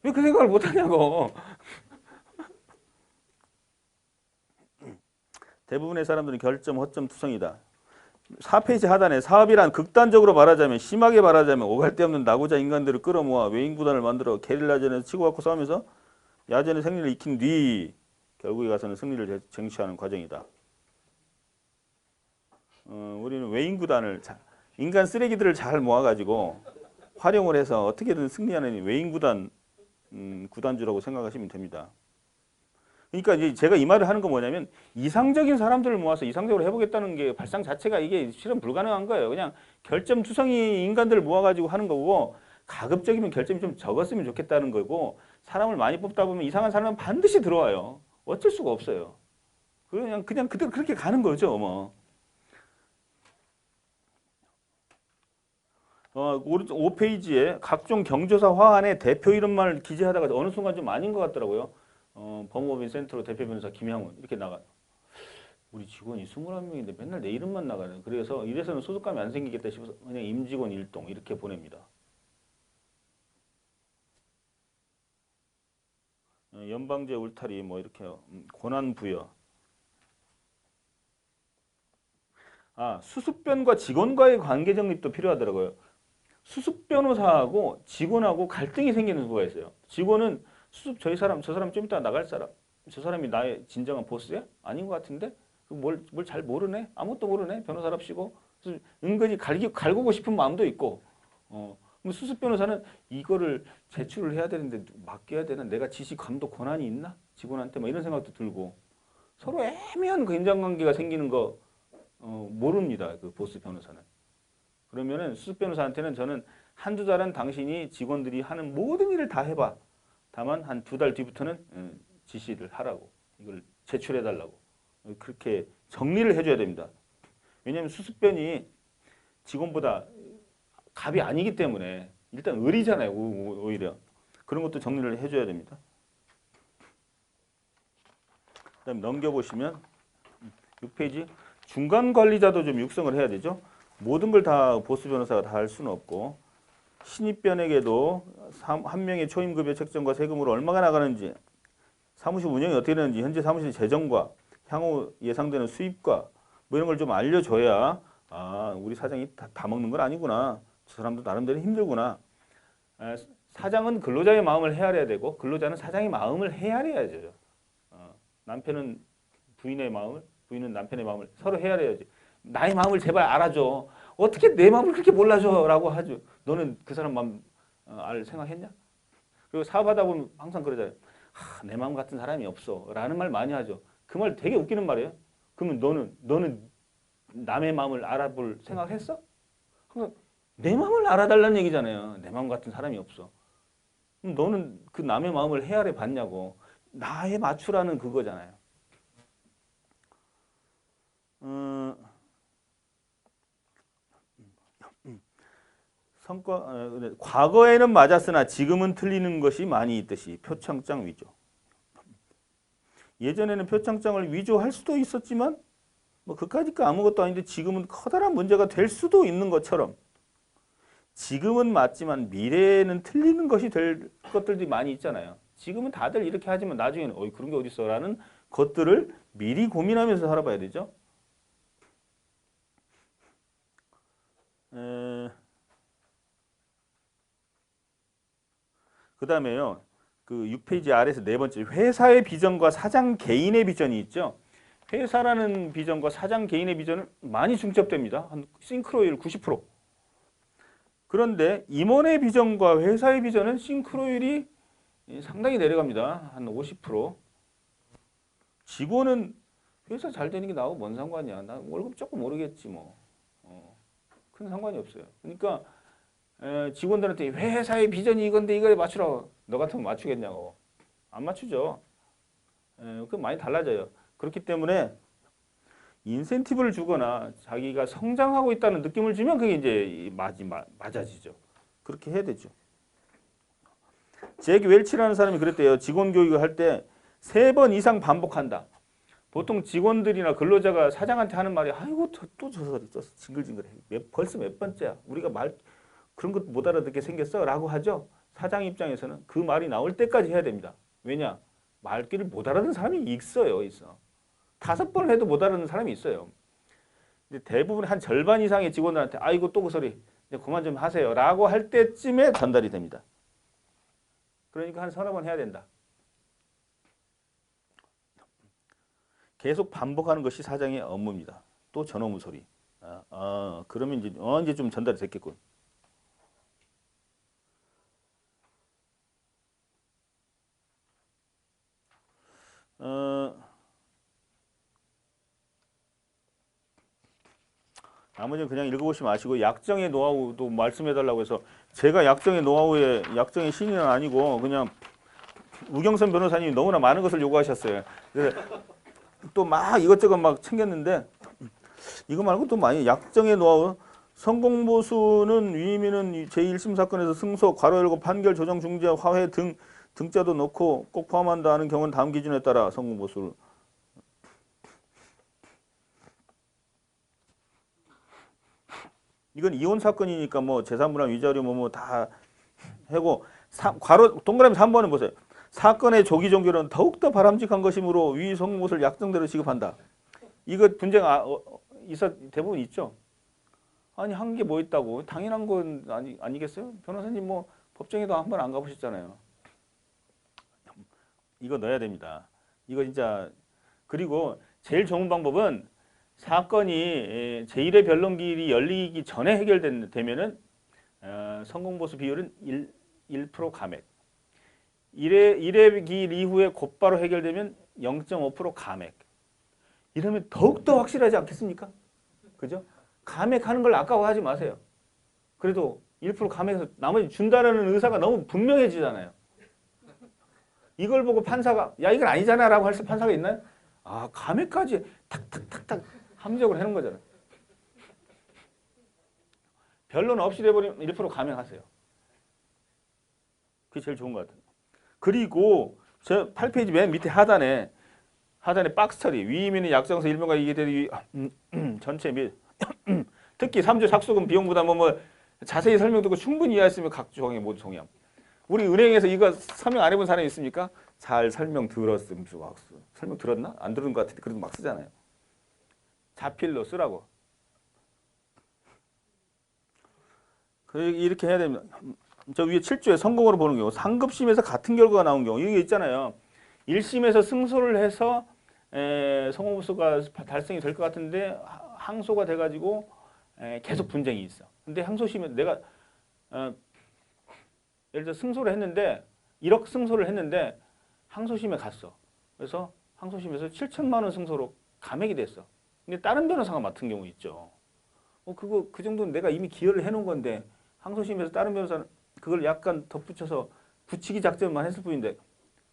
왜 그 생각을 못 하냐고. 대부분의 사람들은 결점, 허점 투성이다. 4페이지 하단에 사업이란 극단적으로 말하자면 심하게 말하자면 오갈 데 없는 나고자 인간들을 끌어모아 외인구단을 만들어 게릴라전에서 치고받고 싸우면서 야전의 생리를 익힌 뒤 결국에 가서는 승리를 쟁취하는 과정이다. 우리는 외인구단을 인간 쓰레기들을 잘 모아가지고 활용을 해서 어떻게든 승리하는 외인구단 구단주라고 생각하시면 됩니다. 그러니까 이제 제가 이 말을 하는 건 뭐냐면 이상적인 사람들을 모아서 이상적으로 해보겠다는 게 발상 자체가 이게 실현 불가능한 거예요. 그냥 결점투성이 인간들을 모아가지고 하는 거고 가급적이면 결점이 좀 적었으면 좋겠다는 거고 사람을 많이 뽑다 보면 이상한 사람은 반드시 들어와요. 어쩔 수가 없어요. 그냥 그대로 그렇게 가는 거죠. 뭐. 오른쪽 5페이지에 각종 경조사 화환의 대표 이름만을 기재하다가 어느 순간 좀 아닌 것 같더라고요. 법무법인 센터로 대표 변호사 김향훈 이렇게 나가요. 우리 직원이 21명인데 맨날 내 이름만 나가요. 그래서 이래서는 소속감이 안 생기겠다 싶어서 그냥 임직원 일동 이렇게 보냅니다. 연방제 울타리 뭐 이렇게 권한 부여. 수습변과 직원과의 관계 정립도 필요하더라고요. 수습 변호사하고 직원하고 갈등이 생기는 수가 있어요. 직원은 수습 저 사람 좀 이따 나갈 사람. 저 사람이 나의 진정한 보스야? 아닌 것 같은데? 뭘 잘 모르네? 아무것도 모르네? 변호사랍시고. 그래서 은근히 갈구고 싶은 마음도 있고. 수습 변호사는 이거를 제출을 해야 되는데 맡겨야 되나? 내가 지시 감독 권한이 있나? 직원한테 뭐 이런 생각도 들고. 서로 애매한 그 인간관계가 생기는 거 모릅니다. 그 보스 변호사는. 그러면은 수습 변호사한테는 저는 한두 달은 당신이 직원들이 하는 모든 일을 다 해봐. 다만 한 2달 뒤부터는 지시를 하라고. 이걸 제출해달라고. 그렇게 정리를 해줘야 됩니다. 왜냐하면 수습변이 직원보다 갑이 아니기 때문에 일단 을이잖아요. 오히려. 그런 것도 정리를 해줘야 됩니다. 그 다음에 넘겨보시면 6페이지 중간 관리자도 좀 육성을 해야 되죠. 모든 걸 다 보스 변호사가 다 할 수는 없고 신입변에게도 한 명의 초임급여 책정과 세금으로 얼마가 나가는지 사무실 운영이 어떻게 되는지 현재 사무실 재정과 향후 예상되는 수입과 뭐 이런 걸 좀 알려줘야 우리 사장이 다 먹는 건 아니구나. 저 사람도 나름대로 힘들구나. 사장은 근로자의 마음을 헤아려야 되고 근로자는 사장의 마음을 헤아려야죠. 남편은 부인의 마음을 부인은 남편의 마음을 서로 헤아려야지. 나의 마음을 제발 알아줘. 어떻게 내 마음을 그렇게 몰라줘? 라고 하죠. 너는 그 사람 마음 알 생각했냐? 그리고 사업하다 보면 항상 그러잖아요. 내 마음 같은 사람이 없어. 라는 말 많이 하죠. 그 말 되게 웃기는 말이에요. 그러면 너는 남의 마음을 알아볼 생각했어? 내 마음을 알아달라는 얘기잖아요. 내 마음 같은 사람이 없어. 그럼 너는 그 남의 마음을 헤아려 봤냐고. 나에 맞추라는 그거잖아요. 과거에는 맞았으나 지금은 틀리는 것이 많이 있듯이 표창장 위조. 예전에는 표창장을 위조할 수도 있었지만 뭐 그까짓 아무것도 아닌데 지금은 커다란 문제가 될 수도 있는 것처럼 지금은 맞지만 미래에는 틀리는 것이 될 것들이 많이 있잖아요. 지금은 다들 이렇게 하지만 나중에는 그런 게 어딨어 라는 것들을 미리 고민하면서 살아봐야 되죠. 그 다음에요. 그 6페이지 아래에서 네 번째 회사의 비전과 사장 개인의 비전이 있죠. 회사라는 비전과 사장 개인의 비전은 많이 중첩됩니다. 한 싱크로율 90%. 그런데 임원의 비전과 회사의 비전은 싱크로율이 상당히 내려갑니다. 한 50%. 직원은 회사 잘 되는 게 나하고 뭔 상관이야. 나 월급 조금 오르겠지 뭐. 큰 상관이 없어요. 그러니까 직원들한테 회사의 비전이 이건데 이거에 맞추라고. 너 같으면 맞추겠냐고. 안 맞추죠. 그건 많이 달라져요. 그렇기 때문에 인센티브를 주거나 자기가 성장하고 있다는 느낌을 주면 그게 이제 맞아지죠. 그렇게 해야 되죠. 잭 웰치라는 사람이 그랬대요. 직원 교육을 할 때 3번 이상 반복한다. 보통 직원들이나 근로자가 사장한테 하는 말이 아이고 또 저 소리 징글징글해. 벌써 몇 번째야. 우리가 그런 것도 못 알아듣게 생겼어 라고 하죠. 사장 입장에서는 그 말이 나올 때까지 해야 됩니다. 왜냐? 말귀를 못 알아듣는 사람이 있어요. 5번 해도 못 알아듣는 사람이 있어요. 근데 대부분 한 절반 이상의 직원들한테 아이고 또 그 소리 이제 그만 좀 하세요 라고 할 때쯤에 전달이 됩니다. 그러니까 한 서너 번 해야 된다. 계속 반복하는 것이 사장의 업무입니다. 또 저놈의 소리. 그러면 이제 좀 전달이 됐겠군. 나머지는 그냥 읽어보시 마시고 약정의 노하우도 말씀해달라고 해서 제가 약정의 노하우에 약정의 신인은 아니고 그냥 우경선 변호사님이 너무나 많은 것을 요구하셨어요. 그래서 또 막 이것저것 막 챙겼는데 이거 말고 또 많이 약정의 노하우 성공보수는 위임인은 제1심 사건에서 승소, 괄호 열고 판결, 조정, 중재, 화해 등 등자도 넣고 꼭 포함한다 하는 경우는 다음 기준에 따라 성공보수를 이건 이혼 사건이니까 뭐 재산분할 위자료 뭐 다 하고 괄호 동그라미 3번은 보세요. 사건의 조기 종결은 더욱더 바람직한 것이므로 위 성공보수를 약정대로 지급한다. 이거 분쟁 대부분 있죠. 아니 한 게 뭐 있다고 당연한 건 아니겠어요? 변호사님 뭐 법정에도 한 번 안 가보셨잖아요. 이거 넣어야 됩니다. 이거 진짜 그리고 제일 좋은 방법은 사건이 제1회 변론기일이 열리기 전에 해결되면은 성공보수 비율은 1% 감액. 1회 기일 이후에 곧바로 해결되면 0.5% 감액. 이러면 더욱더 확실하지 않겠습니까? 그죠? 감액하는 걸 아까워하지 마세요. 그래도 1% 감액해서 나머지 준다라는 의사가 너무 분명해지잖아요. 이걸 보고 판사가 야 이건 아니잖아 라고 할 판사가 있나요? 아 감액까지 탁탁탁탁 합리적으로 해놓은 거잖아요. 변론 없이 돼버리면 1% 감액하세요. 그게 제일 좋은 것 같아요. 그리고 저 8페이지 맨 밑에 하단에 박스 처리 위임인은 약정서 일명과 이해되기 전체 및 특히 3조 착수금 비용 부담 뭐 자세히 설명 듣고 충분히 이해했으면 각 조항에 모두 동의함. 우리 은행에서 이거 설명 안 해본 사람이 있습니까? 잘 설명 들었음. 설명 들었나? 안 들은 것 같은데 그래도 막 쓰잖아요. 자필로 쓰라고. 이렇게 해야 됩니다. 저 위에 7조에 성공으로 보는 경우 상급심에서 같은 결과가 나온 경우 이게 있잖아요. 1심에서 승소를 해서 성공보수가 달성이 될 것 같은데 항소가 돼가지고 계속 분쟁이 있어. 근데 항소심에 내가 예를 들어 승소를 했는데 1억 승소를 했는데 항소심에 갔어. 그래서 항소심에서 7천만 원 승소로 감액이 됐어. 근데 다른 변호사가 맡은 경우 있죠. 그 정도는 내가 이미 기여를 해놓은 건데 항소심에서 다른 변호사는 그걸 약간 덧붙여서 붙이기 작전만 했을 뿐인데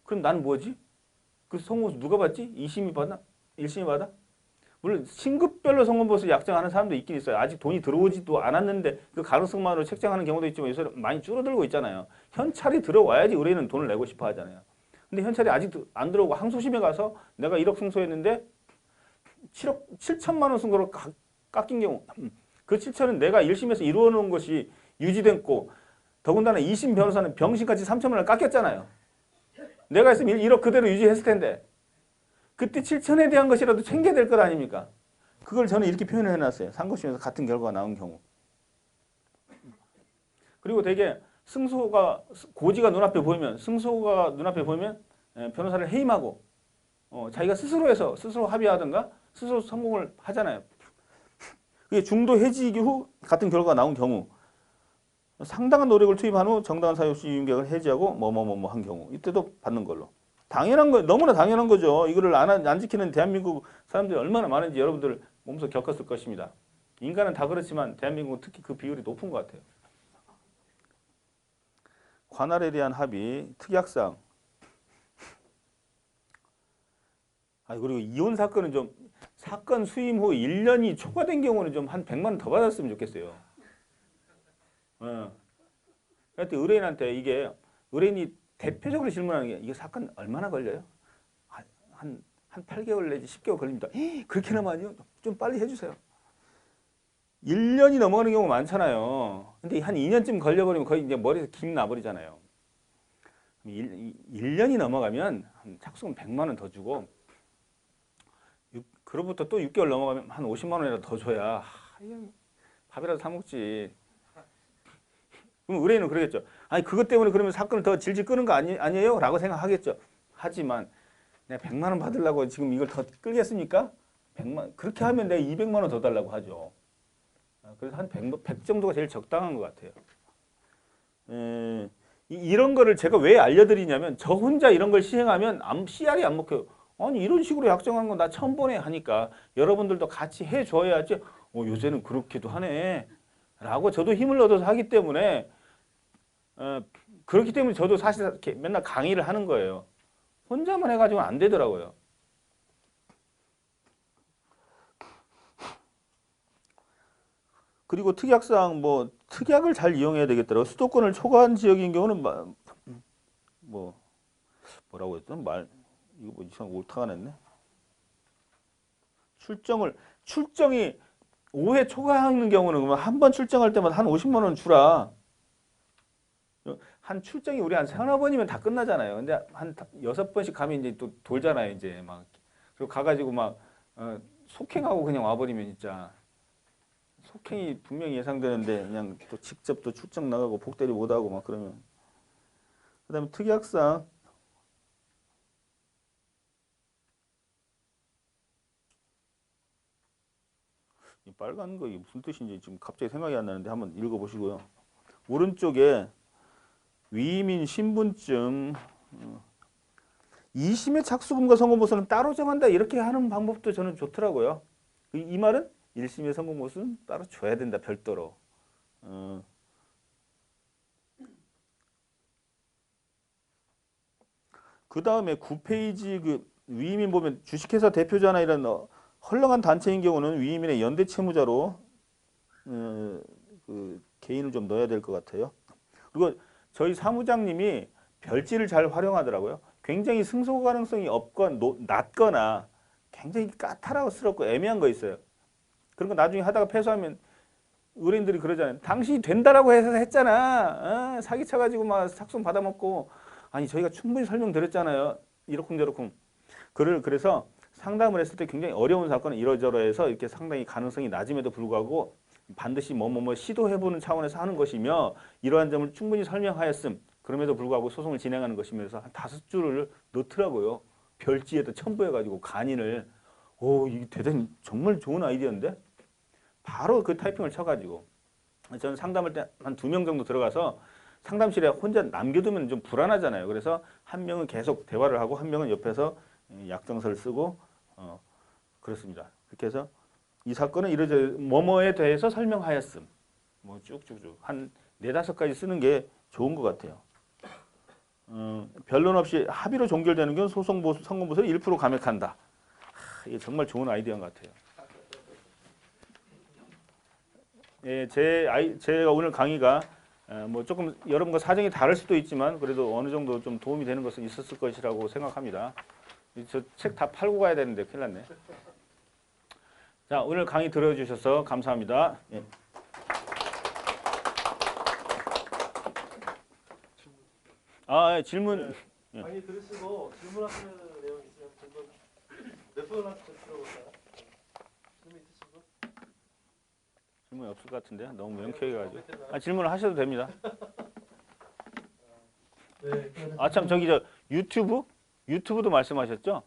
그럼 나는 뭐지? 그 성공보수 누가 받지? 2심이 받나? 1심이 받아? 물론 신급별로 성공보수 약정하는 사람도 있긴 있어요. 아직 돈이 들어오지도 않았는데 그 가능성만으로 책정하는 경우도 있지만 요새 많이 줄어들고 있잖아요. 현찰이 들어와야지 의뢰인은 돈을 내고 싶어 하잖아요. 근데 현찰이 아직 안 들어오고 항소심에 가서 내가 1억 승소했는데 7천만 원 승소로 깎인 경우 그 7천은 내가 1심에서 이루어놓은 것이 유지됐고 더군다나 2심 변호사는 병신같이 3천만 원을 깎였잖아요. 내가 했으면 1억 그대로 유지했을 텐데 그때 7천에 대한 것이라도 챙겨야 될 것 아닙니까? 그걸 저는 이렇게 표현을 해놨어요. 상고심에서 같은 결과가 나온 경우. 그리고 되게 고지가 눈앞에 보이면 변호사를 해임하고 자기가 스스로 해서 스스로 합의하든가 스스로 성공을 하잖아요. 그게 중도 해지기 후 같은 결과가 나온 경우 상당한 노력을 투입한 후 정당한 사유 없이 유임계약을 해지하고 뭐뭐뭐뭐 한 경우 이때도 받는 걸로. 당연한 거 너무나 당연한 거죠. 이거를 안 지키는 대한민국 사람들이 얼마나 많은지 여러분들 몸소 겪었을 것입니다. 인간은 다 그렇지만 대한민국은 특히 그 비율이 높은 것 같아요. 관할에 대한 합의, 특약사항. 그리고 이혼 사건은 좀 사건 수임 후 1년이 초과된 경우는 좀 한 100만 원 더 받았으면 좋겠어요. 그때 의뢰인한테 이게 의뢰인이 대표적으로 질문하는 게 이게 사건 얼마나 걸려요? 한 8개월 내지 10개월 걸립니다. 그렇게나 많이요? 좀 빨리 해주세요. 1년이 넘어가는 경우 많잖아요. 근데 한 2년쯤 걸려버리면 거의 이제 머리에서 김 나버리잖아요. 1년이 넘어가면 착수금 100만 원 더 주고 그로부터 또 6개월 넘어가면 한 50만 원이라도 더 줘야 밥이라도 사 먹지. 그럼 의뢰인은 그러겠죠. 아니 그것 때문에 그러면 사건을 더 질질 끄는 거 아니에요? 라고 생각하겠죠. 하지만 내가 100만 원 받으려고 지금 이걸 더 끌겠습니까? 100만 그렇게 하면 내가 200만 원 더 달라고 하죠. 그래서 한 100 정도가 제일 적당한 것 같아요. 이런 거를 제가 왜 알려드리냐면 저 혼자 이런 걸 시행하면 CR이 안 먹혀요. 아니 이런 식으로 약정한 거 나 처음 보네 하니까 여러분들도 같이 해줘야지. 요새는 그렇게도 하네. 라고 저도 힘을 얻어서 하기 때문에 그렇기 때문에 저도 사실 이렇게 맨날 강의를 하는 거예요. 혼자만 해가지고는 안 되더라고요. 그리고 특약사항 특약을 잘 이용해야 되겠더라고요. 수도권을 초과한 지역인 경우는 뭐라고 했던 말 이거 뭐 이상 오타가 났네. 출정이 5회 초과하는 경우는 그러면 한 번 출정할 때마다 한 50만 원 주라. 한 출정이 우리 한 서너 번이면 다 끝나잖아요. 근데 한 6번씩 가면 이제 또 돌잖아요. 이제 막 그리고 가가지고 막 속행하고 그냥 와버리면 진짜 속행이 분명히 예상되는데 그냥 또 직접 또 출정 나가고 복대리 못하고 막 그러면. 그다음에 특약상 이 빨간 거 이게 무슨 뜻인지 지금 갑자기 생각이 안 나는데 한번 읽어보시고요. 오른쪽에 위임인 신분증 2심의 착수금과 선고보수는 따로 정한다 이렇게 하는 방법도 저는 좋더라고요. 이 말은 1심의 선고보수는 따로 줘야 된다 별도로. 그 다음에 9페이지 그 위임인 보면 주식회사 대표자나 이런 헐렁한 단체인 경우는 위임인의 연대 채무자로 그 개인을 좀 넣어야 될 것 같아요. 그리고 저희 사무장님이 별지를 잘 활용하더라고요. 굉장히 승소 가능성이 낮거나 굉장히 까탈스럽고 애매한 거 있어요. 그런 거 나중에 하다가 패소하면 의뢰인들이 그러잖아요. 당신이 된다라고 해서 했잖아. 사기쳐가지고 막 삭송 받아먹고. 아니 저희가 충분히 설명드렸잖아요. 이러쿵저러쿵. 그래서 상담을 했을 때 굉장히 어려운 사건은 이러저러해서 이렇게 상당히 가능성이 낮음에도 불구하고 반드시 뭐뭐뭐 시도해보는 차원에서 하는 것이며 이러한 점을 충분히 설명하였음. 그럼에도 불구하고 소송을 진행하는 것이면서 한 5줄을 넣더라고요. 별지에다 첨부해가지고 간인을. 오, 이게 대단히 정말 좋은 아이디어인데? 바로 그 타이핑을 쳐가지고. 저는 상담할 때 한 2명 정도 들어가서 상담실에 혼자 남겨두면 좀 불안하잖아요. 그래서 한 명은 계속 대화를 하고 한 명은 옆에서 약정서를 쓰고 그렇습니다. 그렇게 해서 이 사건은 이러저 뭐뭐에 대해서 설명하였음. 뭐 쭉쭉쭉 한 4-5가지 쓰는 게 좋은 것 같아요. 변론 없이 합의로 종결되는 경우 소송 보수, 선고 보수를 1% 감액한다. 이게 정말 좋은 아이디어인 것 같아요. 예, 제가 오늘 강의가 뭐 조금 여러분과 사정이 다를 수도 있지만 그래도 어느 정도 좀 도움이 되는 것은 있었을 것이라고 생각합니다. 저 책 다 팔고 가야 되는데 큰일 났네. 자, 오늘 강의 들어주셔서 감사합니다. 예. 예, 질문. 예. 강의 들으시고 질문하시는 내용 있으면 질문 몇 분한테 들어볼까요? 질문 있으신 분? 질문이 없을 것 같은데 너무 명쾌해가지고. 질문을 하셔도 됩니다. 네. 참 저기 저 유튜브도 말씀하셨죠?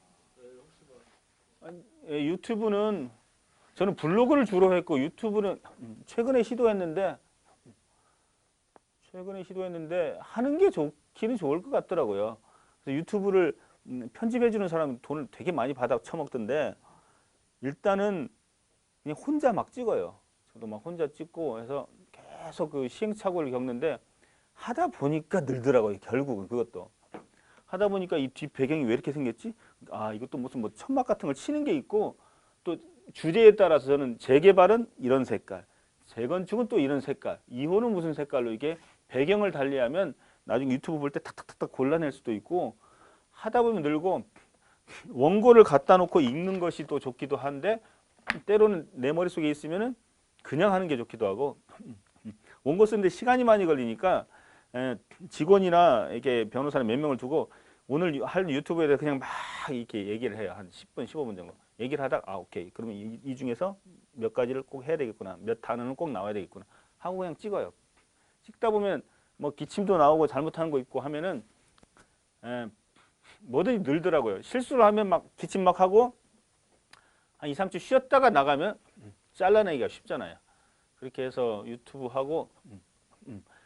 유튜브는 저는 블로그를 주로 했고 유튜브는 최근에 시도했는데 하는 게 좋기는 좋을 것 같더라고요. 그래서 유튜브를 편집해주는 사람 돈을 되게 많이 받아 처먹던데 일단은 그냥 혼자 막 찍어요. 저도 막 혼자 찍고 해서 계속 그 시행착오를 겪는데 하다 보니까 늘더라고요. 결국은 그것도. 하다 보니까 이 뒷 배경이 왜 이렇게 생겼지? 이것도 무슨 뭐 천막 같은 걸 치는 게 있고 또 주제에 따라서 저는 재개발은 이런 색깔, 재건축은 또 이런 색깔, 이혼은 무슨 색깔로 이게 배경을 달리하면 나중에 유튜브 볼 때 탁탁탁탁 골라낼 수도 있고 하다 보면 늘고 원고를 갖다 놓고 읽는 것이 또 좋기도 한데 때로는 내 머릿속에 있으면은 그냥 하는 게 좋기도 하고 원고 쓰는데 시간이 많이 걸리니까 직원이나 이렇게 변호사는 몇 명을 두고 오늘 할 유튜브에 대해서 그냥 막 이렇게 얘기를 해요. 한 10분, 15분 정도. 얘기를 하다가 오케이. 그러면 이 중에서 몇 가지를 꼭 해야 되겠구나. 몇 단어는 꼭 나와야 되겠구나. 하고 그냥 찍어요. 찍다 보면 뭐 기침도 나오고 잘못하는 거 있고 하면은 뭐든지 늘더라고요. 실수를 하면 막 기침 막 하고 한 2, 3주 쉬었다가 나가면 잘라내기가 쉽잖아요. 그렇게 해서 유튜브 하고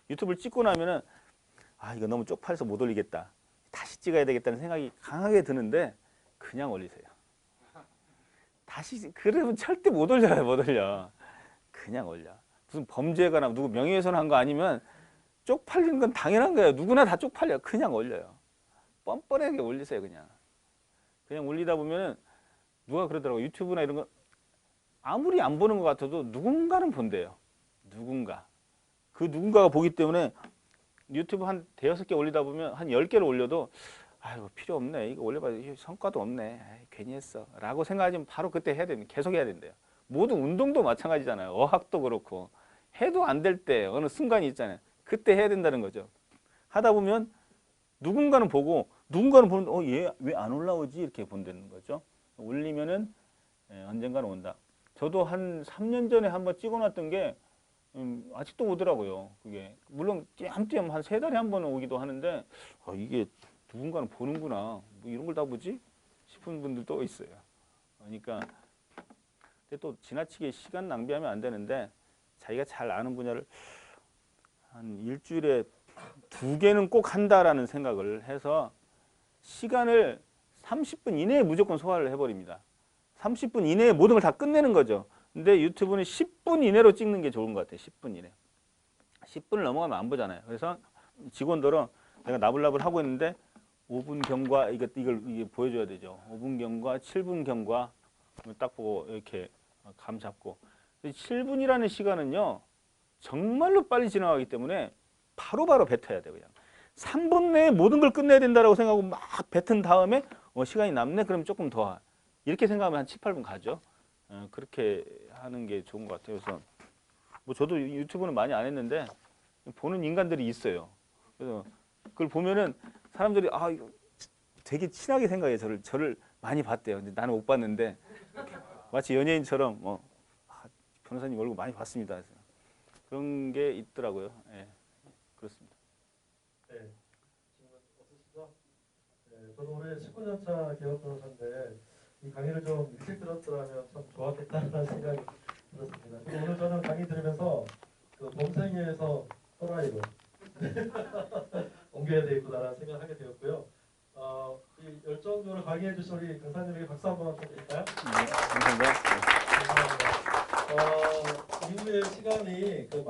유튜브를 찍고 나면은 이거 너무 쪽팔려서 못 올리겠다. 다시 찍어야 되겠다는 생각이 강하게 드는데 그냥 올리세요. 다시 그러면 절대 못 올려요. 못 올려. 그냥 올려. 무슨 범죄거나 누구 명예훼손한 거 아니면 쪽팔리는 건 당연한 거예요. 누구나 다 쪽팔려. 그냥 올려요. 뻔뻔하게 올리세요. 그냥 올리다 보면 누가 그러더라고. 유튜브나 이런 거 아무리 안 보는 것 같아도 누군가는 본대요. 누군가. 그 누군가가 보기 때문에 유튜브 한 5-6개 올리다 보면 한 10개를 올려도 아이고 필요 없네. 이거 올려봐도 성과도 없네. 아이, 괜히 했어. 라고 생각하면 바로 그때 해야 됩니다. 계속 해야 된대요. 모든 운동도 마찬가지잖아요. 어학도 그렇고 해도 안 될 때 어느 순간이 있잖아요. 그때 해야 된다는 거죠. 하다 보면 누군가는 보고 누군가는 보는 얘 왜 안 올라오지 이렇게 본다는 거죠. 올리면은 언젠가는 온다. 저도 한 3년 전에 한번 찍어놨던 게 아직도 오더라고요. 그게 물론 띄엄띄엄 한 3달에 한 번은 오기도 하는데 이게 누군가는 보는구나. 뭐 이런 걸 다 보지 싶은 분들도 있어요. 그러니까 근데 또 지나치게 시간 낭비하면 안 되는데 자기가 잘 아는 분야를 한 일주일에 2개는 꼭 한다라는 생각을 해서 시간을 30분 이내에 무조건 소화를 해버립니다. 30분 이내에 모든 걸 다 끝내는 거죠. 근데 유튜브는 10분 이내로 찍는 게 좋은 것 같아요. 10분 이내. 10분을 넘어가면 안 보잖아요. 그래서 직원들은 내가 나불나불 하고 있는데 5분 경과 이게 보여줘야 되죠. 5분 경과, 7분 경과 딱 보고 이렇게 감 잡고 7분이라는 시간은요 정말로 빨리 지나가기 때문에 바로바로 뱉어야 돼요. 그냥 3분 내에 모든 걸 끝내야 된다고 생각하고 막 뱉은 다음에 시간이 남네 그럼 조금 더 이렇게 생각하면 한 7, 8분 가죠. 그렇게 하는 게 좋은 것 같아요. 그래서 뭐 저도 유튜브는 많이 안 했는데 보는 인간들이 있어요. 그래서 그걸 보면은 사람들이 이거 되게 친하게 생각해요. 저를 많이 봤대요. 근데 나는 못 봤는데 마치 연예인처럼 변호사님 얼굴 많이 봤습니다. 그런 게 있더라고요. 예, 그렇습니다. 네, 질문 없으시죠? 네, 저도 올해 19년차 개업 변호사인데 이 강의를 좀 일찍 들었더라면 참 좋았겠다는 생각이 들었습니다. 그리고 오늘 저는 강의 들으면서 그 범생에서 또라이로 옮겨야 되겠구나라는 생각을 하게 되었고요. 이 열정적으로 강의해 주신 우리 강사님에게 박수 한번 드릴까요? 네, 감사합니다. 감사합니다. 이후에 시간이 그 많이